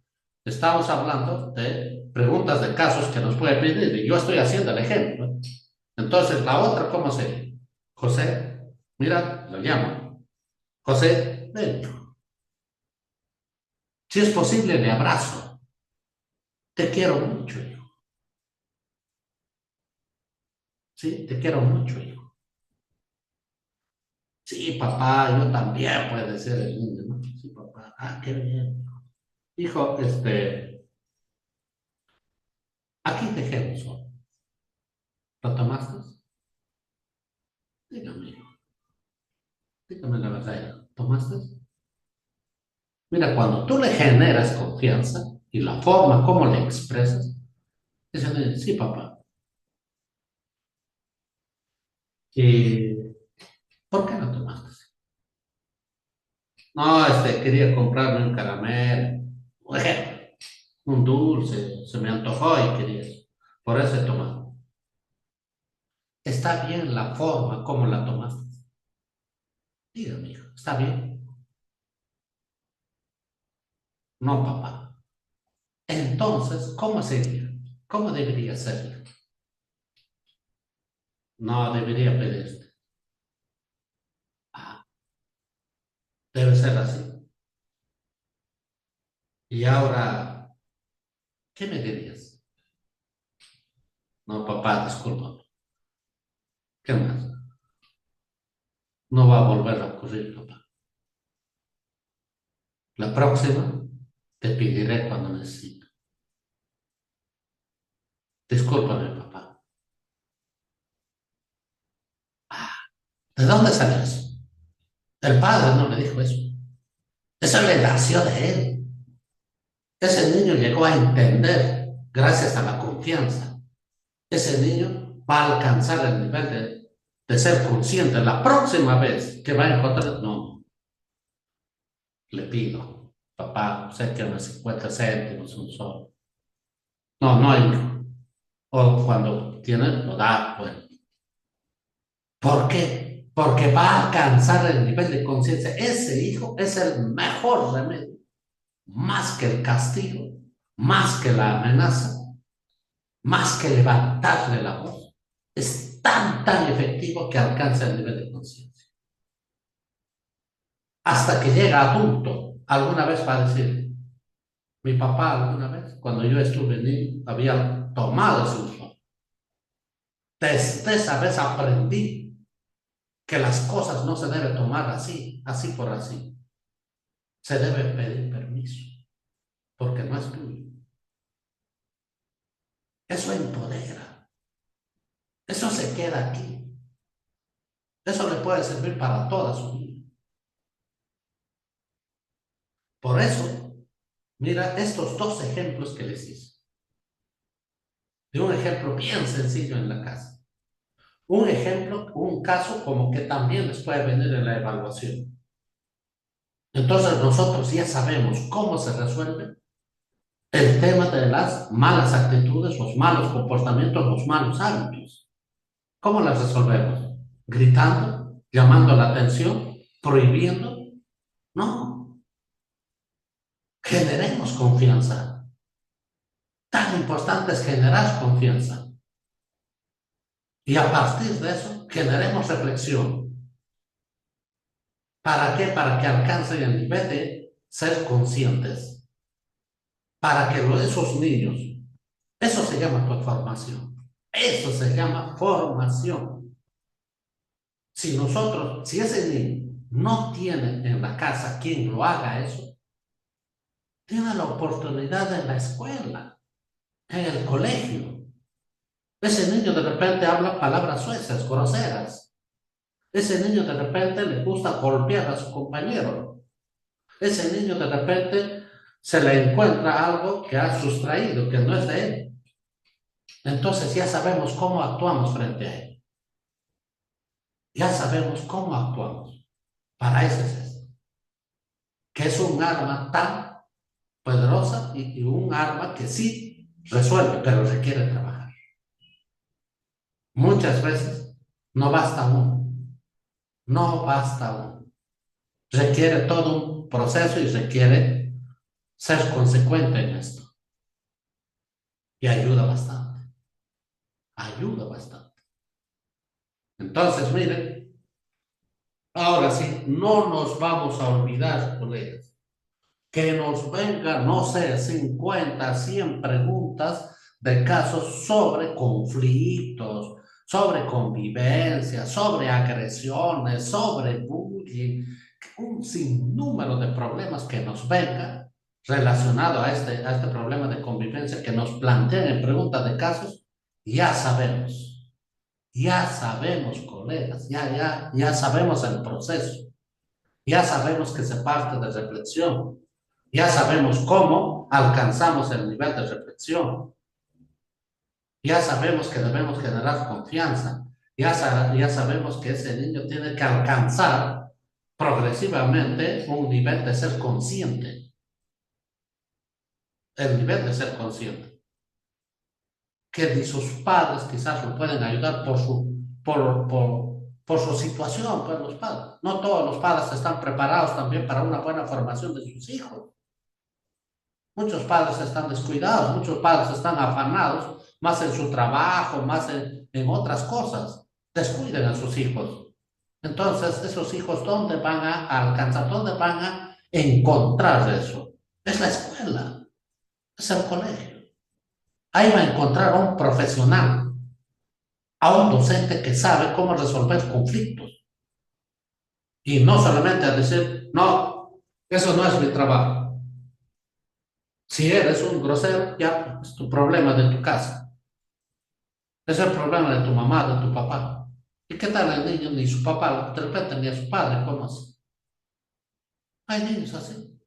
de preguntas de casos que nos puede pedir, y yo estoy haciendo el ejemplo. Entonces, la otra, ¿cómo sería? José, mira, lo llamo. José, ven. Si es posible, le abrazo. Te quiero mucho, hijo. Sí, te quiero mucho, hijo. Sí, papá, yo también, puede ser el niño, ¿no? Sí, papá. Ah, qué bien. Hijo, aquí dejé un sol. ¿Lo tomaste? tomaste? Mira, cuando tú le generas confianza y la forma como le expresas, dicen, sí, papá. ¿Y por qué no tomaste? No, quería comprarme un caramelo, por ejemplo, un dulce, se me antojó y quería eso. Por eso he tomado. ¿Está bien la forma como la tomaste? Dígame, hijo, ¿está bien? No, papá. Entonces, ¿cómo sería? ¿Cómo debería ser? No debería pedirte. Ah, debe ser así. Y ahora, ¿qué me dirías? No, papá, disculpa. ¿Qué más? No va a volver a ocurrir, papá. La próxima te pediré cuando necesite. Discúlpame, papá. Ah, ¿de dónde salió eso? El padre no le dijo eso. Eso le nació de él. Ese niño llegó a entender gracias a la confianza. Ese niño va a alcanzar el nivel de ser consciente. La próxima vez que va a encontrar, no, le pido, papá, sé que unos 50 céntimos, un sol. No, no hay. O cuando tiene, lo da, bueno. ¿Por qué? Porque va a alcanzar el nivel de conciencia. Ese hijo es el mejor remedio, más que el castigo, más que la amenaza, más que levantarle la voz. Es tan efectivo que alcanza el nivel de conciencia. Hasta que llega adulto, alguna vez va a decir, mi papá alguna vez, cuando yo estuve niño, había tomado ese uso. Desde esa vez aprendí que las cosas no se deben tomar así, así por así. Se debe pedir permiso, porque no es tuyo. Eso empodera, eso se queda aquí, eso le puede servir para toda su vida. Por eso, mira estos dos ejemplos que les hice. De un ejemplo bien sencillo en la casa. Un ejemplo, un caso como que también les puede venir en la evaluación. Entonces nosotros ya sabemos cómo se resuelve el tema de las malas actitudes, los malos comportamientos, los malos hábitos. ¿Cómo las resolvemos? ¿Gritando? ¿Llamando la atención? ¿Prohibiendo? No. Generemos confianza. Tan importante es generar confianza. Y a partir de eso, generemos reflexión. ¿Para qué? Para que alcancen el nivel de ser conscientes. Para que esos niños, eso se llama pues, formación. Eso se llama formación. Si ese niño no tiene en la casa quien lo haga eso, tiene la oportunidad en la escuela, en el colegio. Ese niño de repente habla palabras sucias, groseras. Ese niño de repente le gusta golpear a su compañero. Ese niño de repente se le encuentra algo que ha sustraído, que no es de él. Entonces ya sabemos cómo actuamos frente a él. Ya sabemos cómo actuamos. Para eso es esto. Que es un arma tan poderosa y un arma que sí resuelve, pero requiere trabajar. Muchas veces no basta uno. No basta uno. Requiere todo un proceso y requiere ser consecuente en esto. Y ayuda bastante. Ayuda bastante. Entonces, miren, ahora sí, no nos vamos a olvidar, colegas, que nos vengan, no sé, 50, 100 preguntas de casos sobre conflictos, sobre convivencia, sobre agresiones, sobre bullying, un sinnúmero de problemas que nos vengan relacionado a este problema de convivencia que nos planteen en preguntas de casos, ya sabemos. Ya sabemos, colegas, ya sabemos el proceso. Ya sabemos que se parte de reflexión. Ya sabemos cómo alcanzamos el nivel de reflexión. Ya sabemos que debemos generar confianza. Ya sabemos que ese niño tiene que alcanzar progresivamente un nivel de ser consciente. El nivel de ser consciente. Que ni sus padres quizás lo pueden ayudar por su situación, pues los padres. No todos los padres están preparados también para una buena formación de sus hijos. Muchos padres están descuidados, muchos padres están afanados más en su trabajo, más en otras cosas. Descuiden a sus hijos. Entonces, esos hijos, ¿dónde van a alcanzar? ¿Dónde van a encontrar eso? Es la escuela, es el colegio. Ahí va a encontrar a un profesional, a un docente que sabe cómo resolver conflictos. Y no solamente a decir, no, eso no es mi trabajo. Si eres un grosero, ya es tu problema de tu casa. Es el problema de tu mamá, de tu papá. ¿Y qué tal el niño? Ni su papá, de repente ni a su padre conoce. Hay niños así.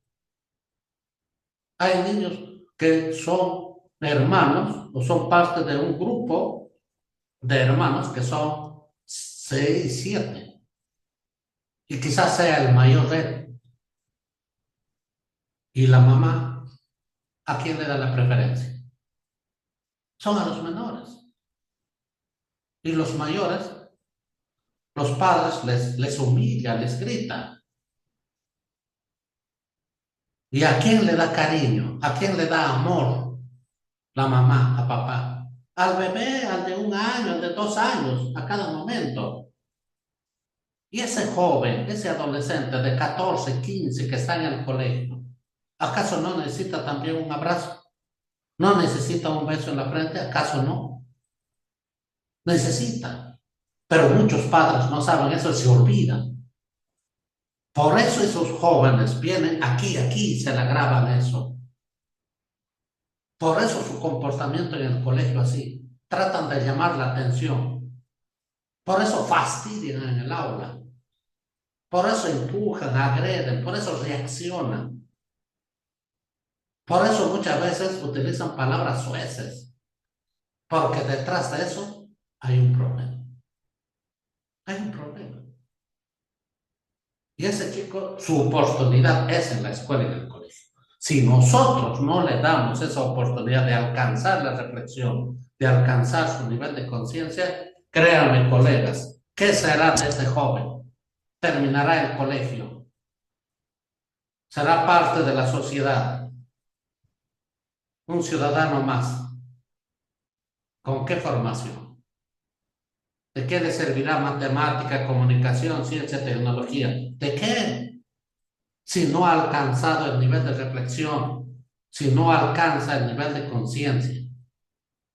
Hay niños que son hermanos o son parte de un grupo de hermanos que son 6, 7. Y quizás sea el mayor de él. Y la mamá, ¿a quién le da la preferencia? Son a los menores. Y los mayores, los padres les humilla, les grita. ¿Y a quién le da cariño? ¿A quién le da amor? La mamá, a papá. Al bebé, al de 1 año, al de 2 años, a cada momento. Y ese joven, ese adolescente de 14, 15 que está en el colegio, ¿acaso no necesita también un abrazo? ¿No necesita un beso en la frente? ¿Acaso no? Necesita. Pero muchos padres no saben eso y se olvidan. Por eso esos jóvenes vienen aquí, se le graban eso. Por eso su comportamiento en el colegio así. Tratan de llamar la atención. Por eso fastidian en el aula. Por eso empujan, agreden, por eso reaccionan. Por eso muchas veces utilizan palabras sueces. Porque detrás de eso hay un problema. Hay un problema. Y ese chico, su oportunidad es en la escuela y en el colegio. Si nosotros no le damos esa oportunidad de alcanzar la reflexión, de alcanzar su nivel de conciencia, créanme, colegas, ¿qué será de ese joven? Terminará el colegio, será parte de la sociedad, un ciudadano más. ¿Con qué formación? ¿De qué le servirá matemática, comunicación, ciencia, tecnología? ¿De qué? Si no ha alcanzado el nivel de reflexión, si no alcanza el nivel de conciencia,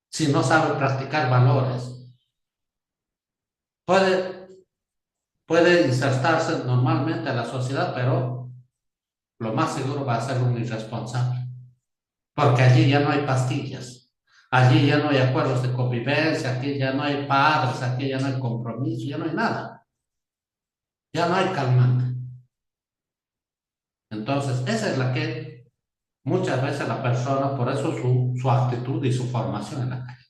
si no sabe practicar valores. Puede, puede insertarse normalmente a la sociedad, pero lo más seguro va a ser un irresponsable, porque allí ya no hay pastillas, allí ya no hay acuerdos de convivencia, aquí ya no hay padres, aquí ya no hay compromiso, ya no hay nada, ya no hay calmante. Entonces, esa es la que muchas veces la persona, por eso su actitud y su formación en la calle.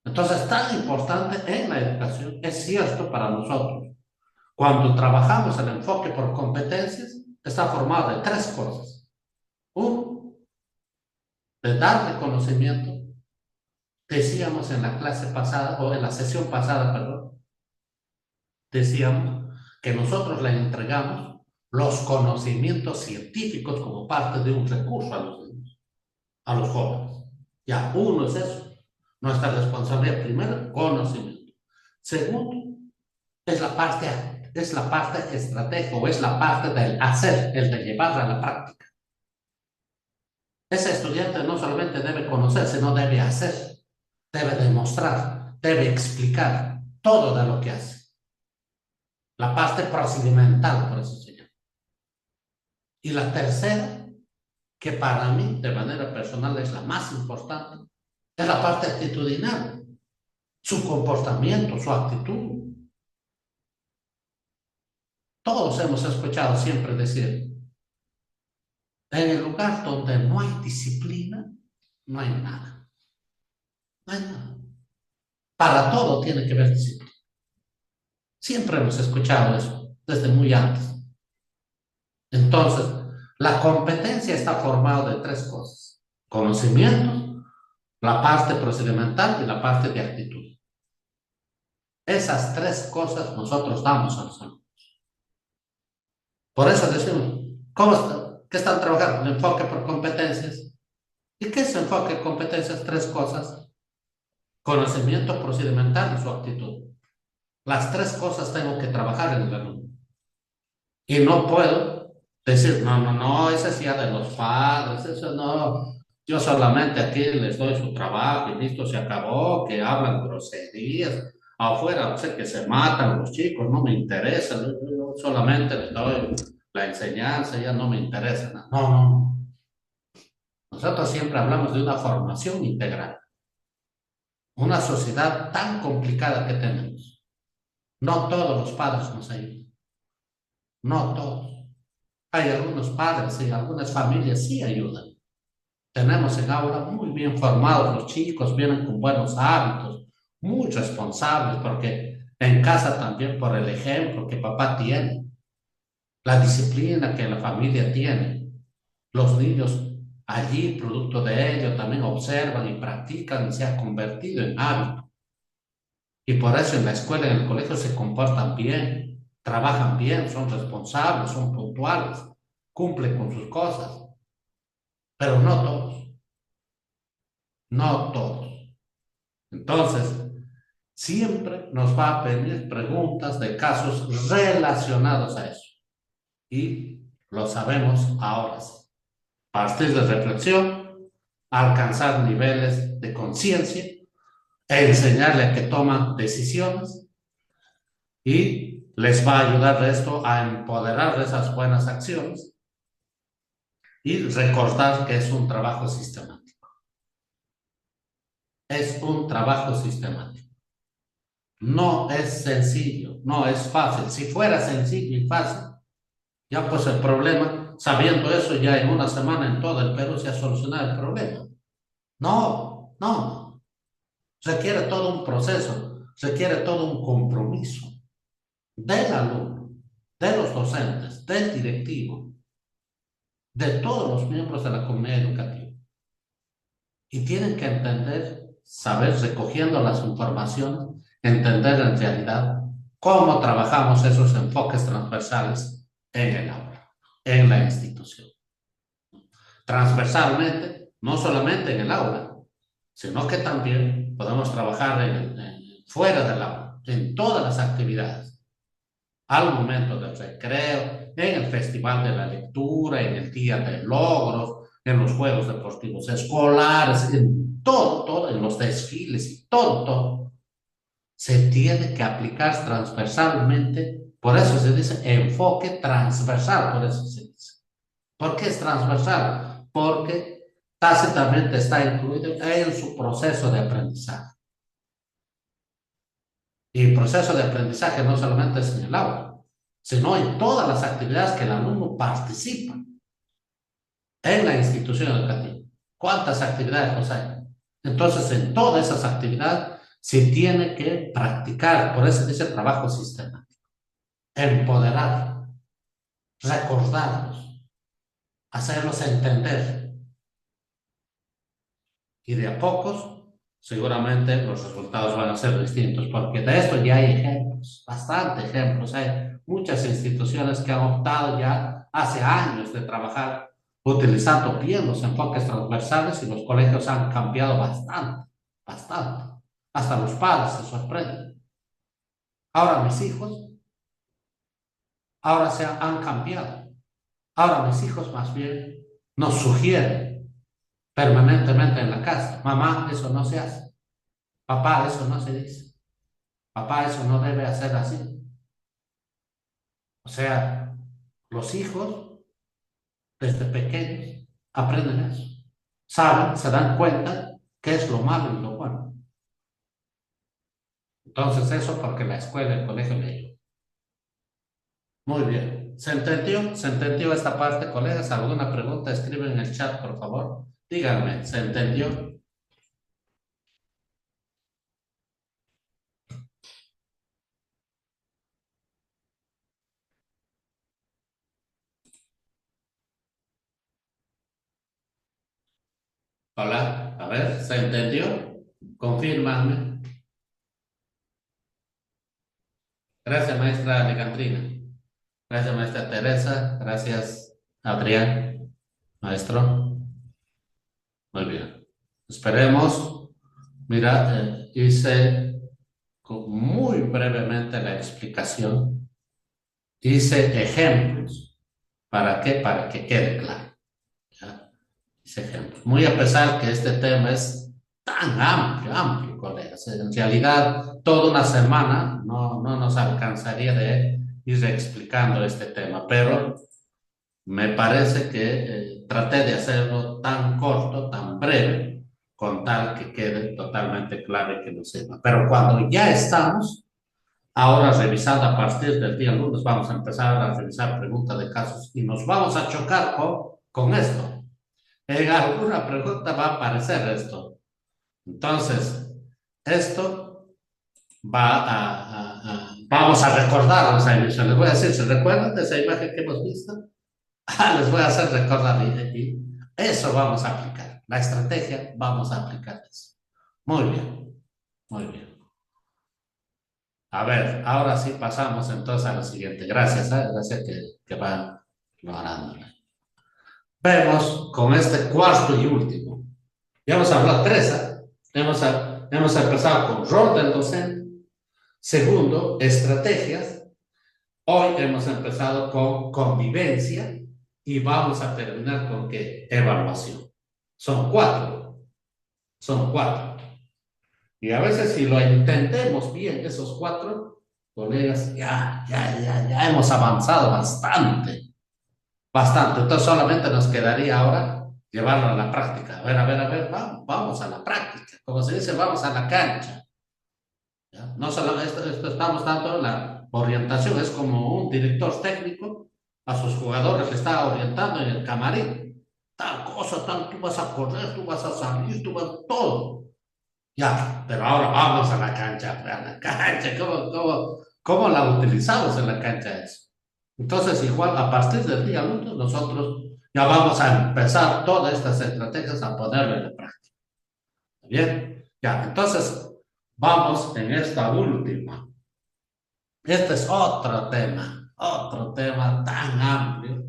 Entonces, tan importante en la educación es cierto para nosotros. Cuando trabajamos el enfoque por competencias, está formado de 3 cosas. Uno, de darle conocimiento. Decíamos en la clase pasada, o en la sesión pasada, perdón, decíamos que nosotros le entregamos los conocimientos científicos como parte de un recurso a los niños, a los jóvenes. Ya, uno es eso. Nuestra responsabilidad, primero, conocimiento. Segundo, es la parte estratégica o es la parte del hacer, el de llevarla a la práctica. Ese estudiante no solamente debe conocer, sino debe hacer, debe demostrar, debe explicar todo de lo que hace. La parte procedimental, por eso se llama. Y la tercera, que para mí, de manera personal, es la más importante, es la parte actitudinal, su comportamiento, su actitud. Todos hemos escuchado siempre decir, en el lugar donde no hay disciplina, no hay nada. No hay nada. Para todo tiene que haber disciplina. Siempre hemos escuchado eso, desde muy antes. Entonces, la competencia está formada de tres cosas. Conocimiento, la parte procedimental y la parte de actitud. Esas tres cosas nosotros damos a los alumnos. Por eso decimos, ¿qué están trabajando? El enfoque por competencias. ¿Y qué es enfoque por competencias? Tres cosas. Conocimiento procedimental y su actitud. Las tres cosas tengo que trabajar en el alumno. Y no puedo decir, no, no, no, ese es ya de los padres, eso no. Yo solamente aquí les doy su trabajo y listo, se acabó, que hablan groserías. Afuera sé que se matan los chicos, no me interesa. Yo solamente les doy la enseñanza, ya no me interesa. No, no. Nosotros siempre hablamos de una formación integral. Una sociedad tan complicada que tenemos. No todos los padres nos ayudan. No todos. Hay algunos padres y algunas familias sí ayudan. Tenemos en aula muy bien formados los chicos, vienen con buenos hábitos, muy responsables, porque en casa también por el ejemplo que papá tiene, la disciplina que la familia tiene, los niños allí, producto de ello, también observan y practican y se ha convertido en hábito. Y por eso en la escuela, en el colegio se comportan bien, trabajan bien, son responsables, son puntuales, cumplen con sus cosas, pero no todos, no todos. Entonces, siempre nos va a pedir preguntas de casos relacionados a eso. Y lo sabemos ahora sí. Partir de reflexión, alcanzar niveles de conciencia, enseñarle a que toman decisiones y les va a ayudar esto a empoderar de esas buenas acciones y recordar que es un trabajo sistemático. Es un trabajo sistemático. No es sencillo, no es fácil. Si fuera sencillo y fácil, ya pues el problema, sabiendo eso, ya en una semana en todo el Perú se ha solucionado el problema. No, no. Requiere todo un proceso, requiere todo un compromiso del alumno, de los docentes, del directivo, de todos los miembros de la comunidad educativa. Y tienen que entender, saber, recogiendo las informaciones, entender en realidad cómo trabajamos esos enfoques transversales en el aula, en la institución. Transversalmente, no solamente en el aula, sino que también podemos trabajar fuera del aula, en todas las actividades, al momento del recreo, en el festival de la lectura, en el día de logros, en los juegos deportivos escolares, en todo, todo, en los desfiles y todo, todo. Se tiene que aplicar transversalmente, por eso se dice enfoque transversal, por eso se dice. ¿Por qué es transversal? Porque tácitamente está incluido en su proceso de aprendizaje. Y el proceso de aprendizaje no solamente es en el aula, sino en todas las actividades que el alumno participa en la institución educativa. ¿Cuántas actividades pues hay? Entonces, en todas esas actividades se tiene que practicar, por eso dice trabajo sistemático, empoderar, recordarlos, hacerlos entender. Y de a pocos, seguramente los resultados van a ser distintos, porque de esto ya hay ejemplos, bastante ejemplos. Hay muchas instituciones que han optado ya hace años de trabajar utilizando bien los enfoques transversales y los colegios han cambiado bastante, bastante. Hasta los padres se sorprenden. Ahora mis hijos, ahora se han cambiado. Ahora mis hijos más bien nos sugieren permanentemente en la casa, mamá, eso no se hace. Papá, eso no se dice. Papá, eso no debe hacer así. O sea, los hijos desde pequeños aprenden eso. Saben, se dan cuenta qué es lo malo y lo bueno. Entonces eso porque la escuela, el colegio le ayuda. Muy bien. ¿Se entendió? ¿Se entendió esta parte, colegas? ¿Alguna pregunta? Escriben en el chat, por favor. Díganme, ¿se entendió? Hola, a ver, ¿se entendió? Confírmame. Gracias, maestra Alejandrina. Gracias, maestra Teresa. Gracias, Adrián, maestro. Muy bien. Esperemos. Mira, hice muy brevemente la explicación. Hice ejemplos. ¿Para qué? Para que quede claro. ¿Ya? Hice ejemplos. Muy a pesar que este tema es tan amplio, amplio, colegas. En realidad, toda una semana no nos alcanzaría de ir explicando este tema, pero me parece que traté de hacerlo tan corto, tan breve, con tal que quede totalmente claro y que no sepa. Pero cuando ya estamos, ahora revisando a partir del día lunes, vamos a empezar a revisar preguntas de casos y nos vamos a chocar con esto. En alguna pregunta va a aparecer esto. Entonces, esto vamos a recordar esa emisión. Les voy a decir, ¿se recuerdan de esa imagen que hemos visto? Les voy a hacer recordar y eso vamos a aplicar. La estrategia, vamos a aplicar eso. Muy bien, muy bien. A ver, ahora sí pasamos entonces a lo siguiente. Gracias, gracias que van lográndolo. Vemos con este cuarto y último. Ya hemos hablado tres, ¿eh? Hemos empezado con rol del docente. Segundo, estrategias. Hoy hemos empezado con convivencia y vamos a terminar con qué? Evaluación. Son cuatro, son cuatro. Y a veces si lo entendemos bien, esos cuatro, colegas, ya hemos avanzado bastante, bastante. Entonces solamente nos quedaría ahora llevarlo a la práctica. A ver, vamos a la práctica. Como se dice, vamos a la cancha. ¿Ya? No solo esto estamos dando la orientación, es como un director técnico a sus jugadores le está orientando en el camarín. Tal cosa, tal, tú vas a correr, tú vas a salir, tú vas todo. Ya, pero ahora vamos a la cancha, ¿cómo la utilizamos en la cancha eso? Entonces, igual, a partir del día lunes, nosotros ya vamos a empezar todas estas estrategias a ponerlo en la práctica. ¿Bien? Ya, entonces, vamos en esta última. Este es otro tema tan amplio.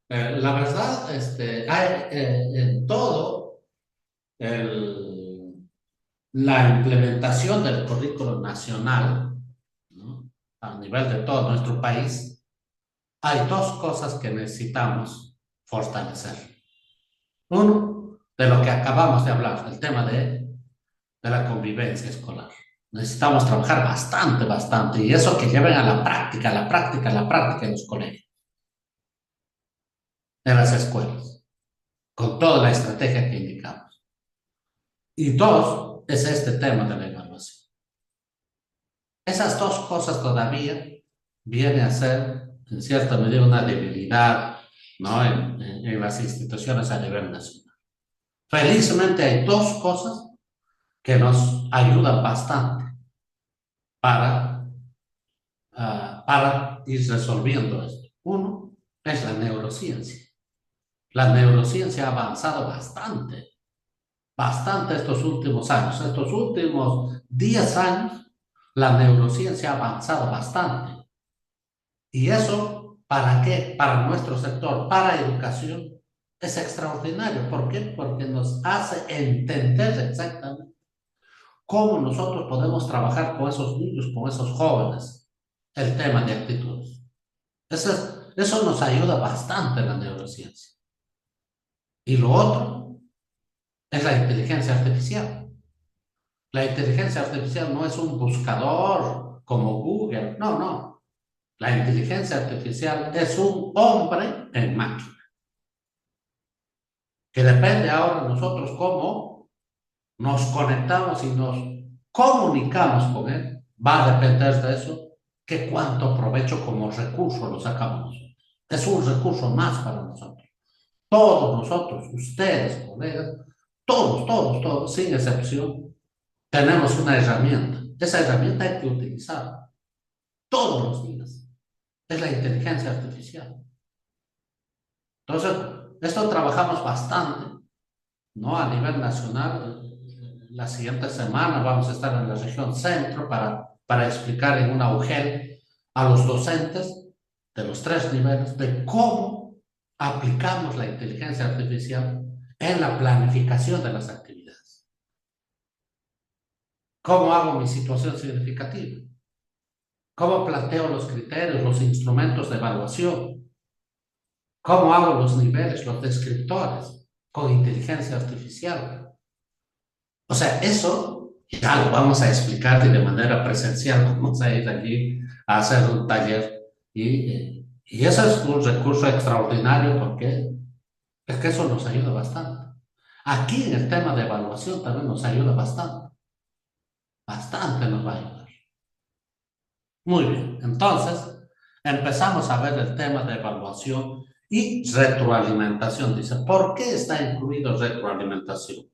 La verdad, hay en todo la implementación del currículo nacional, ¿no? A nivel de todo nuestro país, hay dos cosas que necesitamos fortalecer. Uno, de lo que acabamos de hablar, el tema de la convivencia escolar. Necesitamos trabajar bastante, bastante, y eso que lleven a la práctica, la práctica, la práctica en los colegios, en las escuelas, con toda la estrategia que indicamos. Y dos, es este tema de la evaluación. Esas dos cosas todavía viene a ser, en cierta medida, una debilidad, ¿no? En las instituciones a nivel nacional. Felizmente hay dos cosas que nos ayudan bastante para, para ir resolviendo esto. Uno es la neurociencia. La neurociencia ha avanzado bastante, bastante estos últimos años. Estos últimos 10 años, la neurociencia ha avanzado bastante. Y eso, ¿para qué? Para nuestro sector, para educación, es extraordinario. ¿Por qué? Porque nos hace entender exactamente cómo nosotros podemos trabajar con esos niños, con esos jóvenes, el tema de actitudes. Eso nos ayuda bastante en la neurociencia. Y lo otro es la inteligencia artificial. La inteligencia artificial no es un buscador como Google, no, no. La inteligencia artificial es un hombre en máquina, que depende ahora de nosotros cómo nos conectamos y nos comunicamos con él. Va a depender de eso que cuánto provecho como recurso lo sacamos. Es un recurso más para nosotros. Todos nosotros, ustedes, colegas, todos, sin excepción, tenemos una herramienta. Esa herramienta hay que utilizarla todos los días. Es la inteligencia artificial. Entonces, esto trabajamos bastante, ¿no? A nivel nacional. La siguiente semana vamos a estar en la región centro para explicar en una UGEL a los docentes de los 3 niveles de cómo aplicamos la inteligencia artificial en la planificación de las actividades. ¿Cómo hago mi situación significativa? ¿Cómo planteo los criterios, los instrumentos de evaluación? ¿Cómo hago los niveles, los descriptores con inteligencia artificial? O sea, eso ya lo vamos a explicar de manera presencial. Vamos a ir allí a hacer un taller. Y eso es un recurso extraordinario porque es que eso nos ayuda bastante. Aquí en el tema de evaluación también nos ayuda bastante. Bastante nos va a ayudar. Muy bien, entonces empezamos a ver el tema de evaluación y retroalimentación. Dice, ¿por qué está incluido retroalimentación?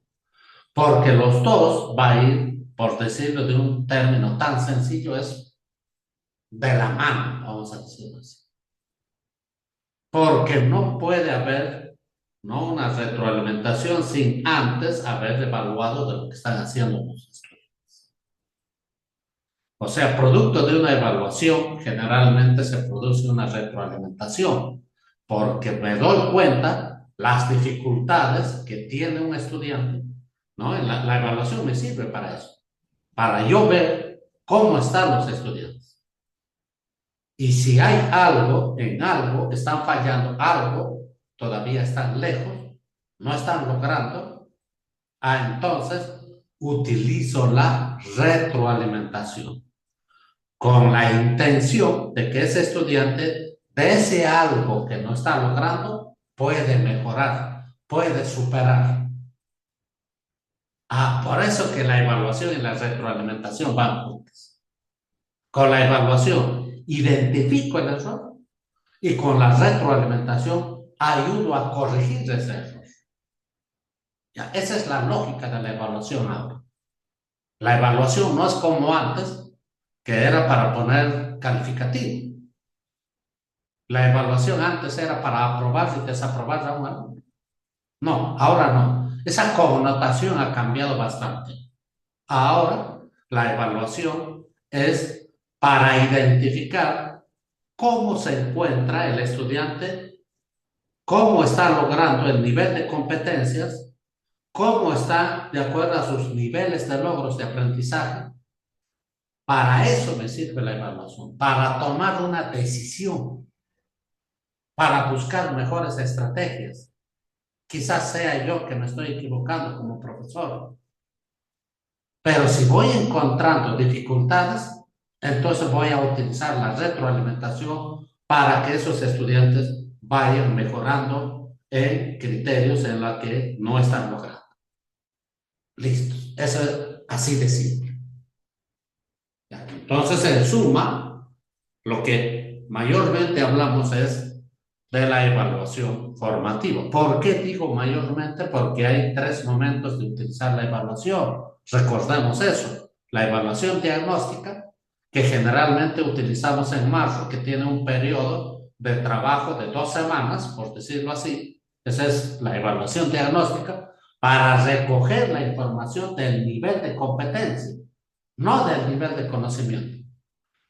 Porque los dos va a ir, por decirlo de un término tan sencillo, es de la mano, vamos a decirlo así. Porque no puede haber, ¿no?, una retroalimentación sin antes haber evaluado de lo que están haciendo los estudiantes. O sea, producto de una evaluación, generalmente se produce una retroalimentación, porque me doy cuenta las dificultades que tiene un estudiante, ¿no? La evaluación me sirve para eso, para yo ver cómo están los estudiantes. Y si hay algo, en algo, están fallando, algo, todavía están lejos, no están logrando, entonces utilizo la retroalimentación con la intención de que ese estudiante de ese algo que no está logrando puede mejorar, puede superar. Por eso que la evaluación y la retroalimentación van juntas. Con la evaluación identifico el error y con la retroalimentación ayudo a corregir ese error. Ya, esa es la lógica de la evaluación ahora. La evaluación no es como antes, que era para poner calificativo. La evaluación antes era para aprobar y desaprobar a un alumno. No, ahora no. Esa connotación ha cambiado bastante. Ahora la evaluación es para identificar cómo se encuentra el estudiante, cómo está logrando el nivel de competencias, cómo está de acuerdo a sus niveles de logros de aprendizaje. Para eso me sirve la evaluación, para tomar una decisión, para buscar mejores estrategias. Quizás sea yo que me estoy equivocando como profesor, pero si voy encontrando dificultades, entonces voy a utilizar la retroalimentación para que esos estudiantes vayan mejorando en criterios en los que no están logrando. Listo. Eso es así de simple. Entonces, en suma, lo que mayormente hablamos es de la evaluación formativa. ¿Por qué digo mayormente? Porque hay 3 momentos de utilizar la evaluación. Recordemos eso. La evaluación diagnóstica, que generalmente utilizamos en marzo, que tiene un periodo de trabajo de 2 semanas, por decirlo así. Esa es la evaluación diagnóstica, para recoger la información del nivel de competencia, no del nivel de conocimiento.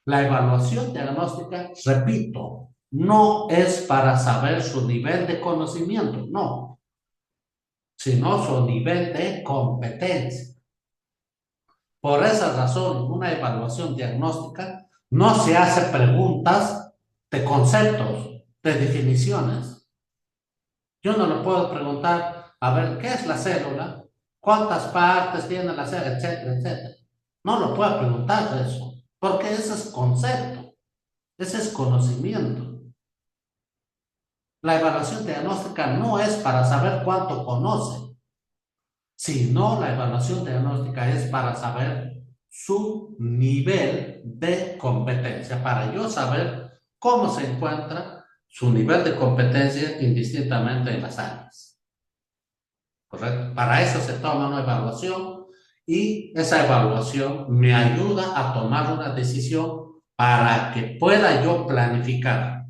La evaluación diagnóstica, repito, no es para saber su nivel de conocimiento, no, sino su nivel de competencia. Por esa razón, en una evaluación diagnóstica no se hace preguntas de conceptos, de definiciones. Yo no le puedo preguntar, a ver, ¿qué es la célula? ¿Cuántas partes tiene la célula? Etcétera, etcétera. No lo puedo preguntar eso, porque ese es concepto, ese es conocimiento. La evaluación diagnóstica no es para saber cuánto conoce, sino la evaluación diagnóstica es para saber su nivel de competencia, para yo saber cómo se encuentra su nivel de competencia indistintamente en las áreas. ¿Correcto? Para eso se toma una evaluación y esa evaluación me ayuda a tomar una decisión para que pueda yo planificar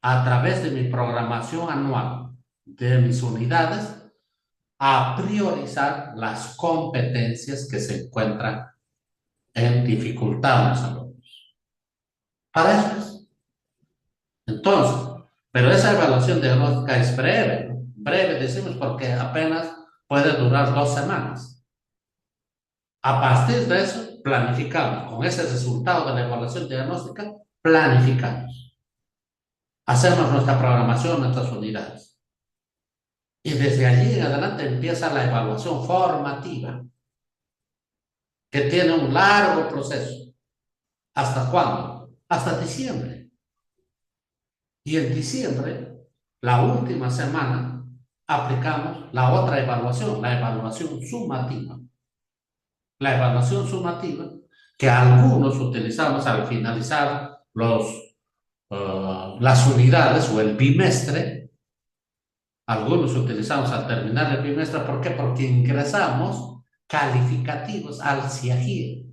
a través de mi programación anual de mis unidades a priorizar las competencias que se encuentran en dificultad en los alumnos. Para eso es. Entonces, pero esa evaluación diagnóstica es breve, ¿no? Breve decimos porque apenas puede durar 2 semanas. A partir de eso, planificamos. Con ese resultado de la evaluación diagnóstica, planificamos. Hacemos nuestra programación, nuestras unidades. Y desde allí en adelante empieza la evaluación formativa, que tiene un largo proceso. ¿Hasta cuándo? Hasta diciembre. Y en diciembre, la última semana, aplicamos la otra evaluación, la evaluación sumativa. La evaluación sumativa que algunos utilizamos al finalizar las unidades o el bimestre. Algunos utilizamos al terminar el bimestre. ¿Por qué? Porque ingresamos calificativos al CIAGIE.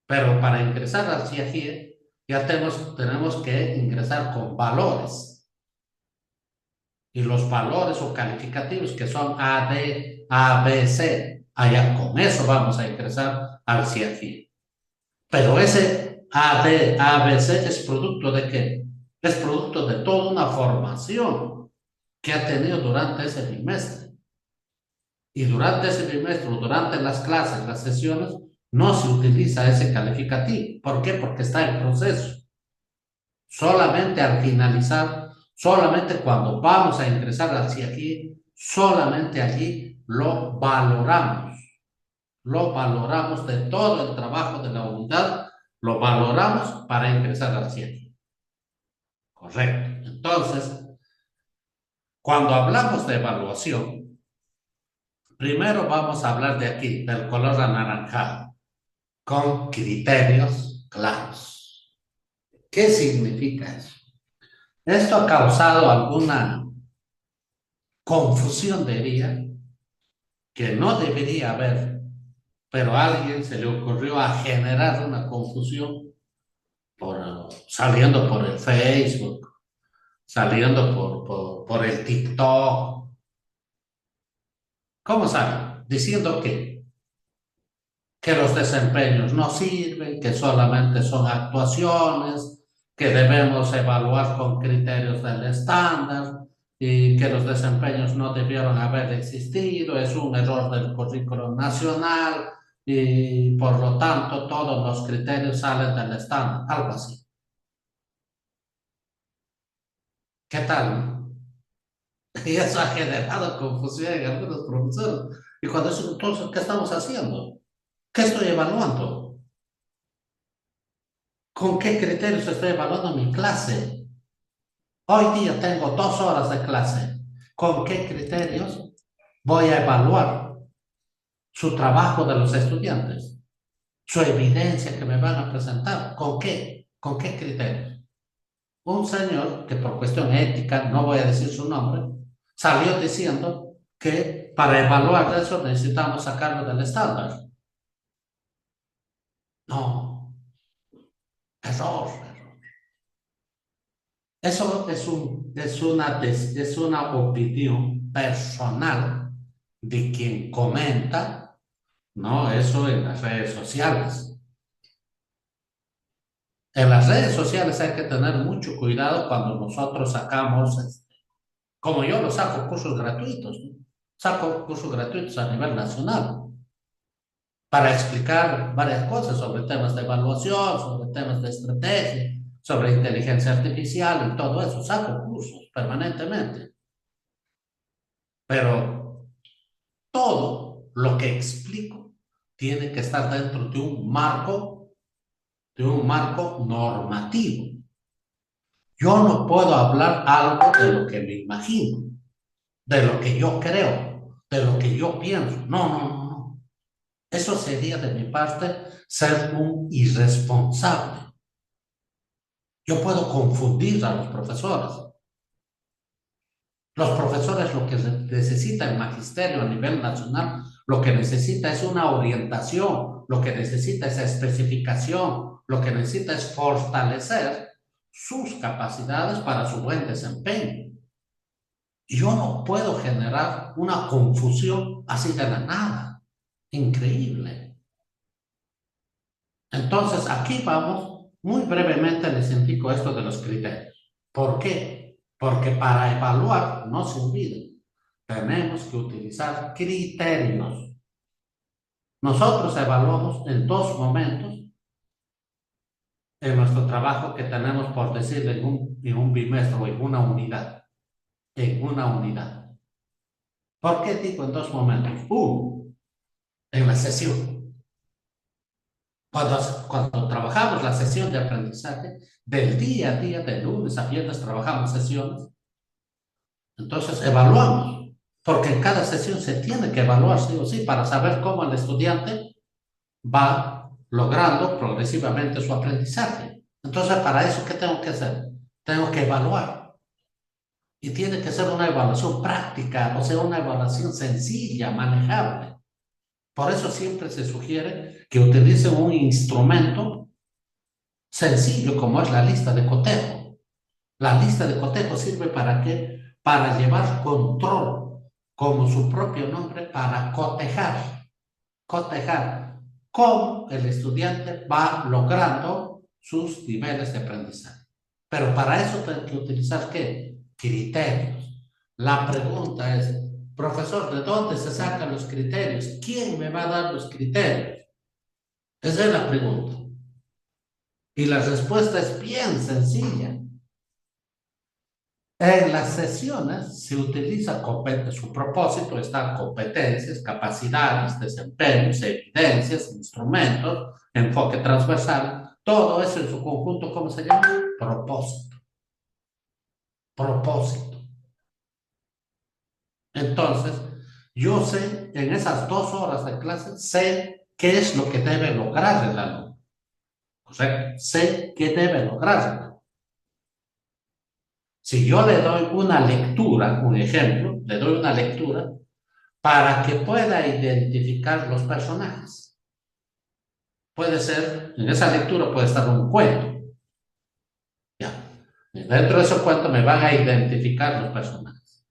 Pero para ingresar al CIAGIE ya tenemos que ingresar con valores. Y los valores o calificativos que son A, D, A, B, C, allá con eso vamos a ingresar al CIAGIE. Pero ese A, D, A, B, C es producto ¿de qué? Es producto de toda una formación que ha tenido durante ese bimestre. Y durante ese bimestre, durante las clases, las sesiones, no se utiliza ese calificativo. ¿Por qué? Porque está en proceso. Solamente al finalizar, solamente cuando vamos a ingresar al CIAGIE, solamente allí lo valoramos. Lo valoramos de todo el trabajo de la unidad, lo valoramos para ingresar al CIAGIE. Correcto. Entonces, cuando hablamos de evaluación, primero vamos a hablar de aquí, del color anaranjado, con criterios claros. ¿Qué significa eso? Esto ha causado alguna confusión, diría, que no debería haber, pero a alguien se le ocurrió a generar una confusión saliendo por el Facebook, saliendo por el TikTok. ¿Cómo sale? Diciendo que los desempeños no sirven, que solamente son actuaciones, que debemos evaluar con criterios del estándar y que los desempeños no debieron haber existido, es un error del currículo nacional y por lo tanto todos los criterios salen del estándar, algo así. ¿Qué tal? Y eso ha generado confusión en algunos profesores. Y cuando dicen, entonces, ¿qué estamos haciendo? ¿Qué estoy evaluando? ¿Con qué criterios estoy evaluando mi clase? Hoy día tengo 2 horas de clase. ¿Con qué criterios voy a evaluar su trabajo de los estudiantes? Su evidencia que me van a presentar. ¿Con qué? ¿Con qué criterios? Un señor que por cuestión ética, no voy a decir su nombre, salió diciendo que para evaluar eso necesitamos sacarlo del estándar. No, error. Eso es una opinión personal de quien comenta, ¿no? Eso en las redes sociales. En las redes sociales hay que tener mucho cuidado cuando nosotros sacamos, como yo lo saco, cursos gratuitos, ¿no? Saco cursos gratuitos a nivel nacional para explicar varias cosas sobre temas de evaluación, sobre temas de estrategia, sobre inteligencia artificial y todo eso. Saco cursos permanentemente. Pero todo lo que explico tiene que estar dentro de un marco normativo. Yo no puedo hablar algo de lo que me imagino, de lo que yo creo, de lo que yo pienso. No, no, no, no. Eso sería de mi parte ser un irresponsable. Yo puedo confundir a los profesores. Los profesores lo que necesita el magisterio a nivel nacional, lo que necesita es una orientación, lo que necesita es especificación, lo que necesita es fortalecer sus capacidades para su buen desempeño. Yo no puedo generar una confusión así de la nada. Increíble. Entonces, aquí vamos, muy brevemente les indico esto de los criterios. ¿Por qué? Porque para evaluar, no se olviden, tenemos que utilizar criterios. Nosotros evaluamos en dos momentos en nuestro trabajo que tenemos, por decir, en un bimestre o en una unidad. En una unidad. ¿Por qué digo en dos momentos? Uno, en la sesión. Cuando trabajamos la sesión de aprendizaje, del día a día, de lunes a viernes, trabajamos sesiones. Entonces, evaluamos, porque en cada sesión se tiene que evaluar sí o sí para saber cómo el estudiante va logrando progresivamente su aprendizaje. Entonces, para eso, ¿qué tengo que hacer? Tengo que evaluar. Y tiene que ser una evaluación práctica, o sea, una evaluación sencilla, manejable. Por eso siempre se sugiere que utilicen un instrumento sencillo como es la lista de cotejo. La lista de cotejo sirve ¿para qué? Para llevar control, como su propio nombre, para cotejar. Cotejar cómo el estudiante va logrando sus niveles de aprendizaje. Pero para eso tengo que utilizar ¿qué? Criterios. La pregunta es, profesor, ¿de dónde se sacan los criterios? ¿Quién me va a dar los criterios? Esa es la pregunta. Y la respuesta es bien sencilla. En las sesiones se utiliza su propósito, están competencias, capacidades, desempeños, evidencias, instrumentos, enfoque transversal, todo eso en su conjunto, ¿cómo se llama? Propósito. Propósito. Entonces, yo sé, en esas 2 horas de clase, sé qué es lo que debe lograr el alumno. O sea, sé qué debe lograr el alumno. Si yo le doy una lectura, un ejemplo, le doy una lectura para que pueda identificar los personajes. Puede ser, en esa lectura puede estar un cuento. Ya. Dentro de ese cuento me van a identificar los personajes.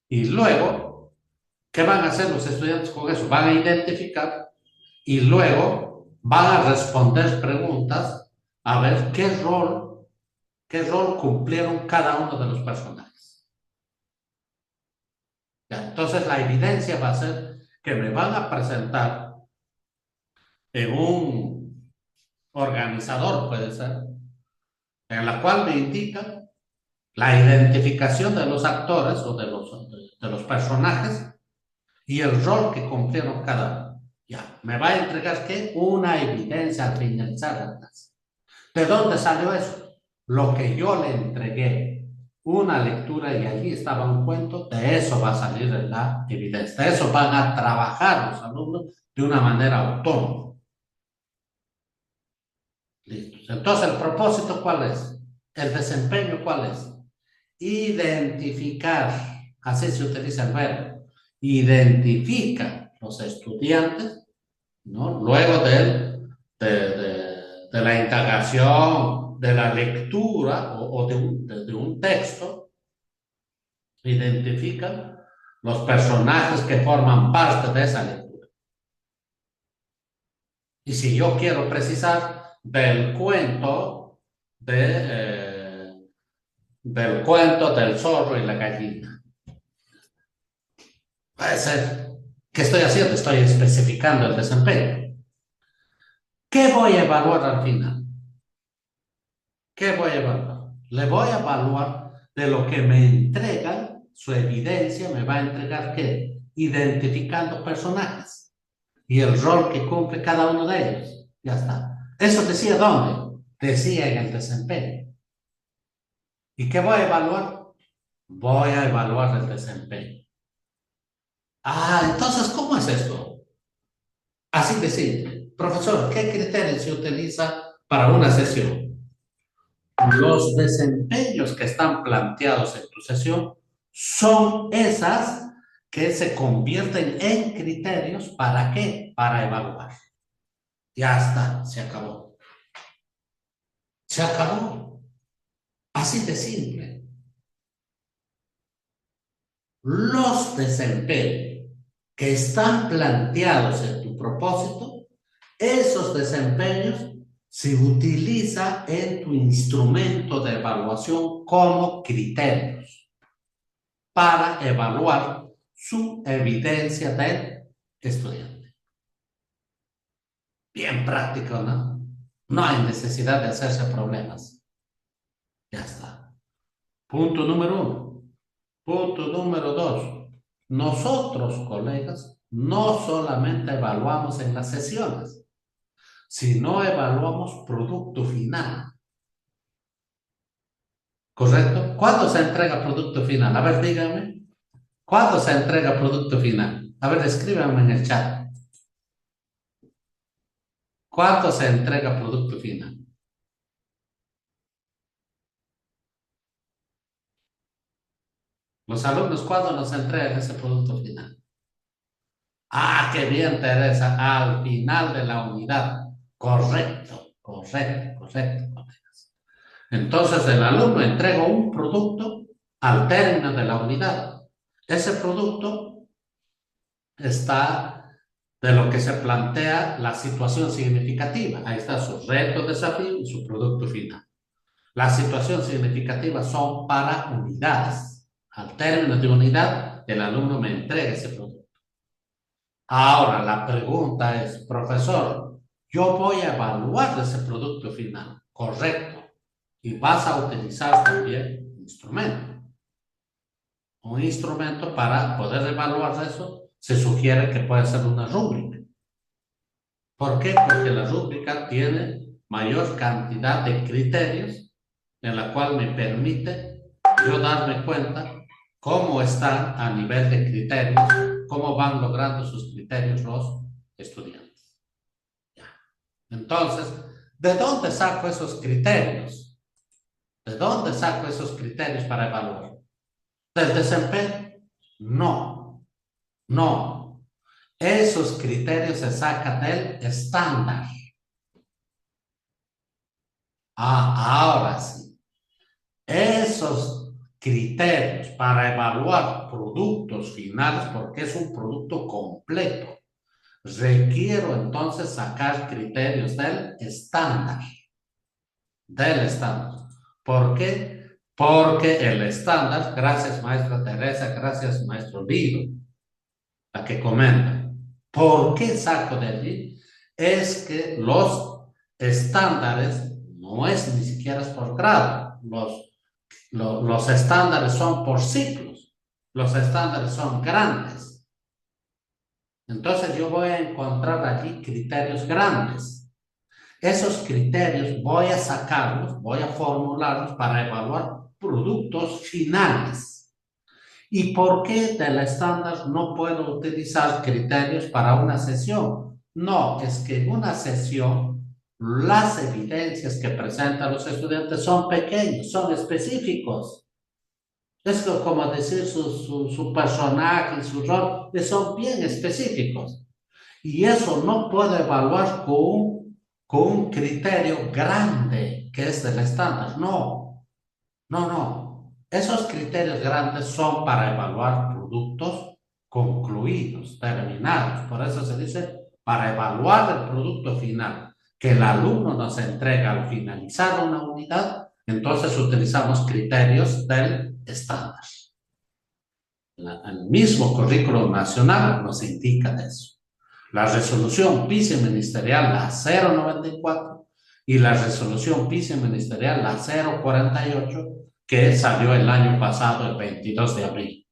Y luego, ¿qué van a hacer los estudiantes con eso? Van a identificar y luego van a responder preguntas a ver qué rol cumplieron cada uno de los personajes. ¿Ya? Entonces la evidencia va a ser que me van a presentar en un organizador, puede ser, en la cual me indica la identificación de los actores o de los personajes y el rol que cumplieron cada uno. Ya, me va a entregar ¿qué? Una evidencia al finalizar la clase. ¿De dónde salió eso? Lo que yo le entregué, una lectura y allí estaba un cuento, de eso va a salir la evidencia. De eso van a trabajar los alumnos de una manera autónoma. Listo. Entonces, ¿el propósito cuál es? ¿El desempeño cuál es? Identificar, así se utiliza el verbo, identifica los estudiantes, ¿no? Luego de la indagación, de la lectura o de un texto, identifican los personajes que forman parte de esa lectura. Y si yo quiero precisar del cuento del cuento del zorro y la gallina. Puede ser. ¿Qué estoy haciendo? Estoy especificando el desempeño. ¿Qué voy a evaluar al final? ¿Qué voy a evaluar? Le voy a evaluar de lo que me entregan, su evidencia me va a entregar ¿qué? Identificando personajes y el rol que cumple cada uno de ellos. Ya está. ¿Eso decía dónde? Decía en el desempeño. ¿Y qué voy a evaluar? Voy a evaluar el desempeño. Ah, entonces, ¿cómo es esto? Así de simple. Profesor, ¿qué criterios se utiliza para una sesión? Los desempeños que están planteados en tu sesión son esas que se convierten en criterios. ¿Para qué? Para evaluar. Ya está, se acabó. Se acabó. Así de simple. Los desempeños que están planteados en tu propósito, esos desempeños se utiliza en tu instrumento de evaluación como criterios para evaluar su evidencia del estudiante. Bien práctico, ¿no? No hay necesidad de hacerse problemas. Ya está. Punto número uno. Punto número dos. Nosotros, colegas, no solamente evaluamos en las sesiones, sino evaluamos producto final. ¿Correcto? ¿Cuándo se entrega producto final? A ver, díganme. ¿Cuándo se entrega producto final? A ver, escríbanme en el chat. ¿Cuándo se entrega producto final? Los alumnos, ¿cuándo nos entregan ese producto final? Ah, qué bien, Teresa. Al final de la unidad. Correcto, correcto, correcto. Entonces el alumno entrega un producto al término de la unidad. Ese producto está de lo que se plantea la situación significativa. Ahí está su reto, desafío y su producto final. La situación significativa son para unidades. Al término de unidad, el alumno me entrega ese producto. Ahora, la pregunta es, profesor, yo voy a evaluar ese producto final, correcto, y vas a utilizar también un instrumento. Un instrumento para poder evaluar eso, se sugiere que puede ser una rúbrica. ¿Por qué? Porque la rúbrica tiene mayor cantidad de criterios en la cual me permite yo darme cuenta cómo están a nivel de criterios, cómo van logrando sus criterios los estudiantes. Entonces, ¿de dónde saco esos criterios? ¿De dónde saco esos criterios para evaluar? ¿Del desempeño? No, no. Esos criterios se sacan del estándar. Ah, ahora sí. Esos criterios para evaluar productos finales, porque es un producto completo, requiero entonces sacar criterios del estándar. Del estándar. ¿Por qué? Porque el estándar, gracias maestra Teresa, gracias maestro Lido, la que comenta. ¿Por qué saco de allí? Es que los estándares no es ni siquiera por grado. Los estándares son por ciclos. Los estándares son grandes. Entonces yo voy a encontrar allí criterios grandes. Esos criterios voy a sacarlos, voy a formularlos para evaluar productos finales. ¿Y por qué del estándar no puedo utilizar criterios para una sesión? No, es que en una sesión las evidencias que presentan los estudiantes son pequeños, son específicos. Es como decir su personaje y su rol, que son bien específicos. Y eso no puedo evaluar con un criterio grande que es del estándar. No, no, no. Esos criterios grandes son para evaluar productos concluidos, terminados. Por eso se dice para evaluar el producto final que el alumno nos entrega al finalizar una unidad. Entonces utilizamos criterios del estándar. El mismo currículo nacional nos indica eso. La resolución viceministerial, la 094, y la resolución viceministerial, la 048, que salió el año pasado, el 22 de abril.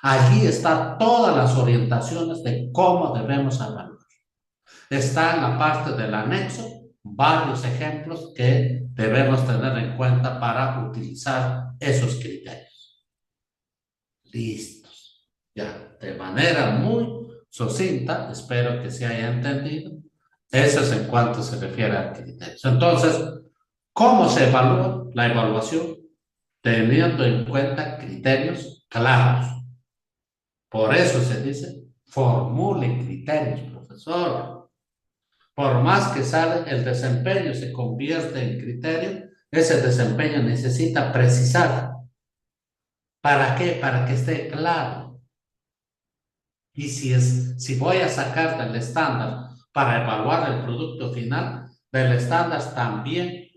Allí están todas las orientaciones de cómo debemos evaluar. Está en la parte del anexo varios ejemplos que debemos tener en cuenta para utilizar esos criterios. Listos. Ya, de manera muy sucinta, espero que se haya entendido. Eso es en cuanto se refiere a criterios. Entonces, ¿cómo se evalúa la evaluación? Teniendo en cuenta criterios claros. Por eso se dice, formule criterios, profesor. Por más que sale el desempeño se convierte en criterio, ese desempeño necesita precisar. ¿Para qué? Para que esté claro. Y si voy a sacar del estándar para evaluar el producto final, del estándar también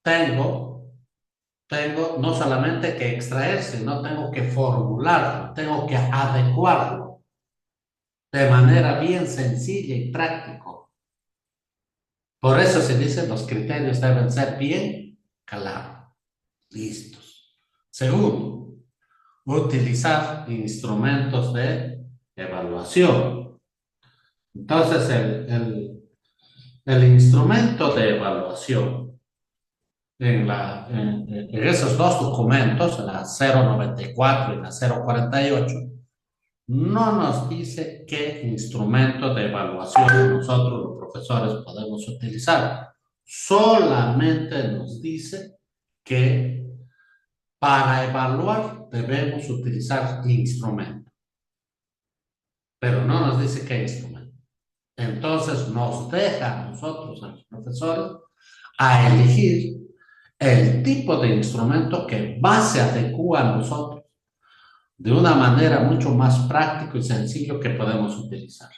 tengo, tengo no solamente que extraer, sino tengo que formularlo, tengo que adecuarlo de manera bien sencilla y práctico. Por eso se dice los criterios deben ser bien claros, listos. Segundo, utilizar instrumentos de evaluación. Entonces, el instrumento de evaluación en esos dos documentos, la 094 y la 048, no nos dice qué instrumento de evaluación nosotros los profesores podemos utilizar. Solamente nos dice que para evaluar debemos utilizar instrumentos, pero no nos dice qué instrumento. Entonces nos deja a nosotros, a los profesores, a elegir el tipo de instrumento que más se adecua a nosotros de una manera mucho más práctica y sencillo que podemos utilizar.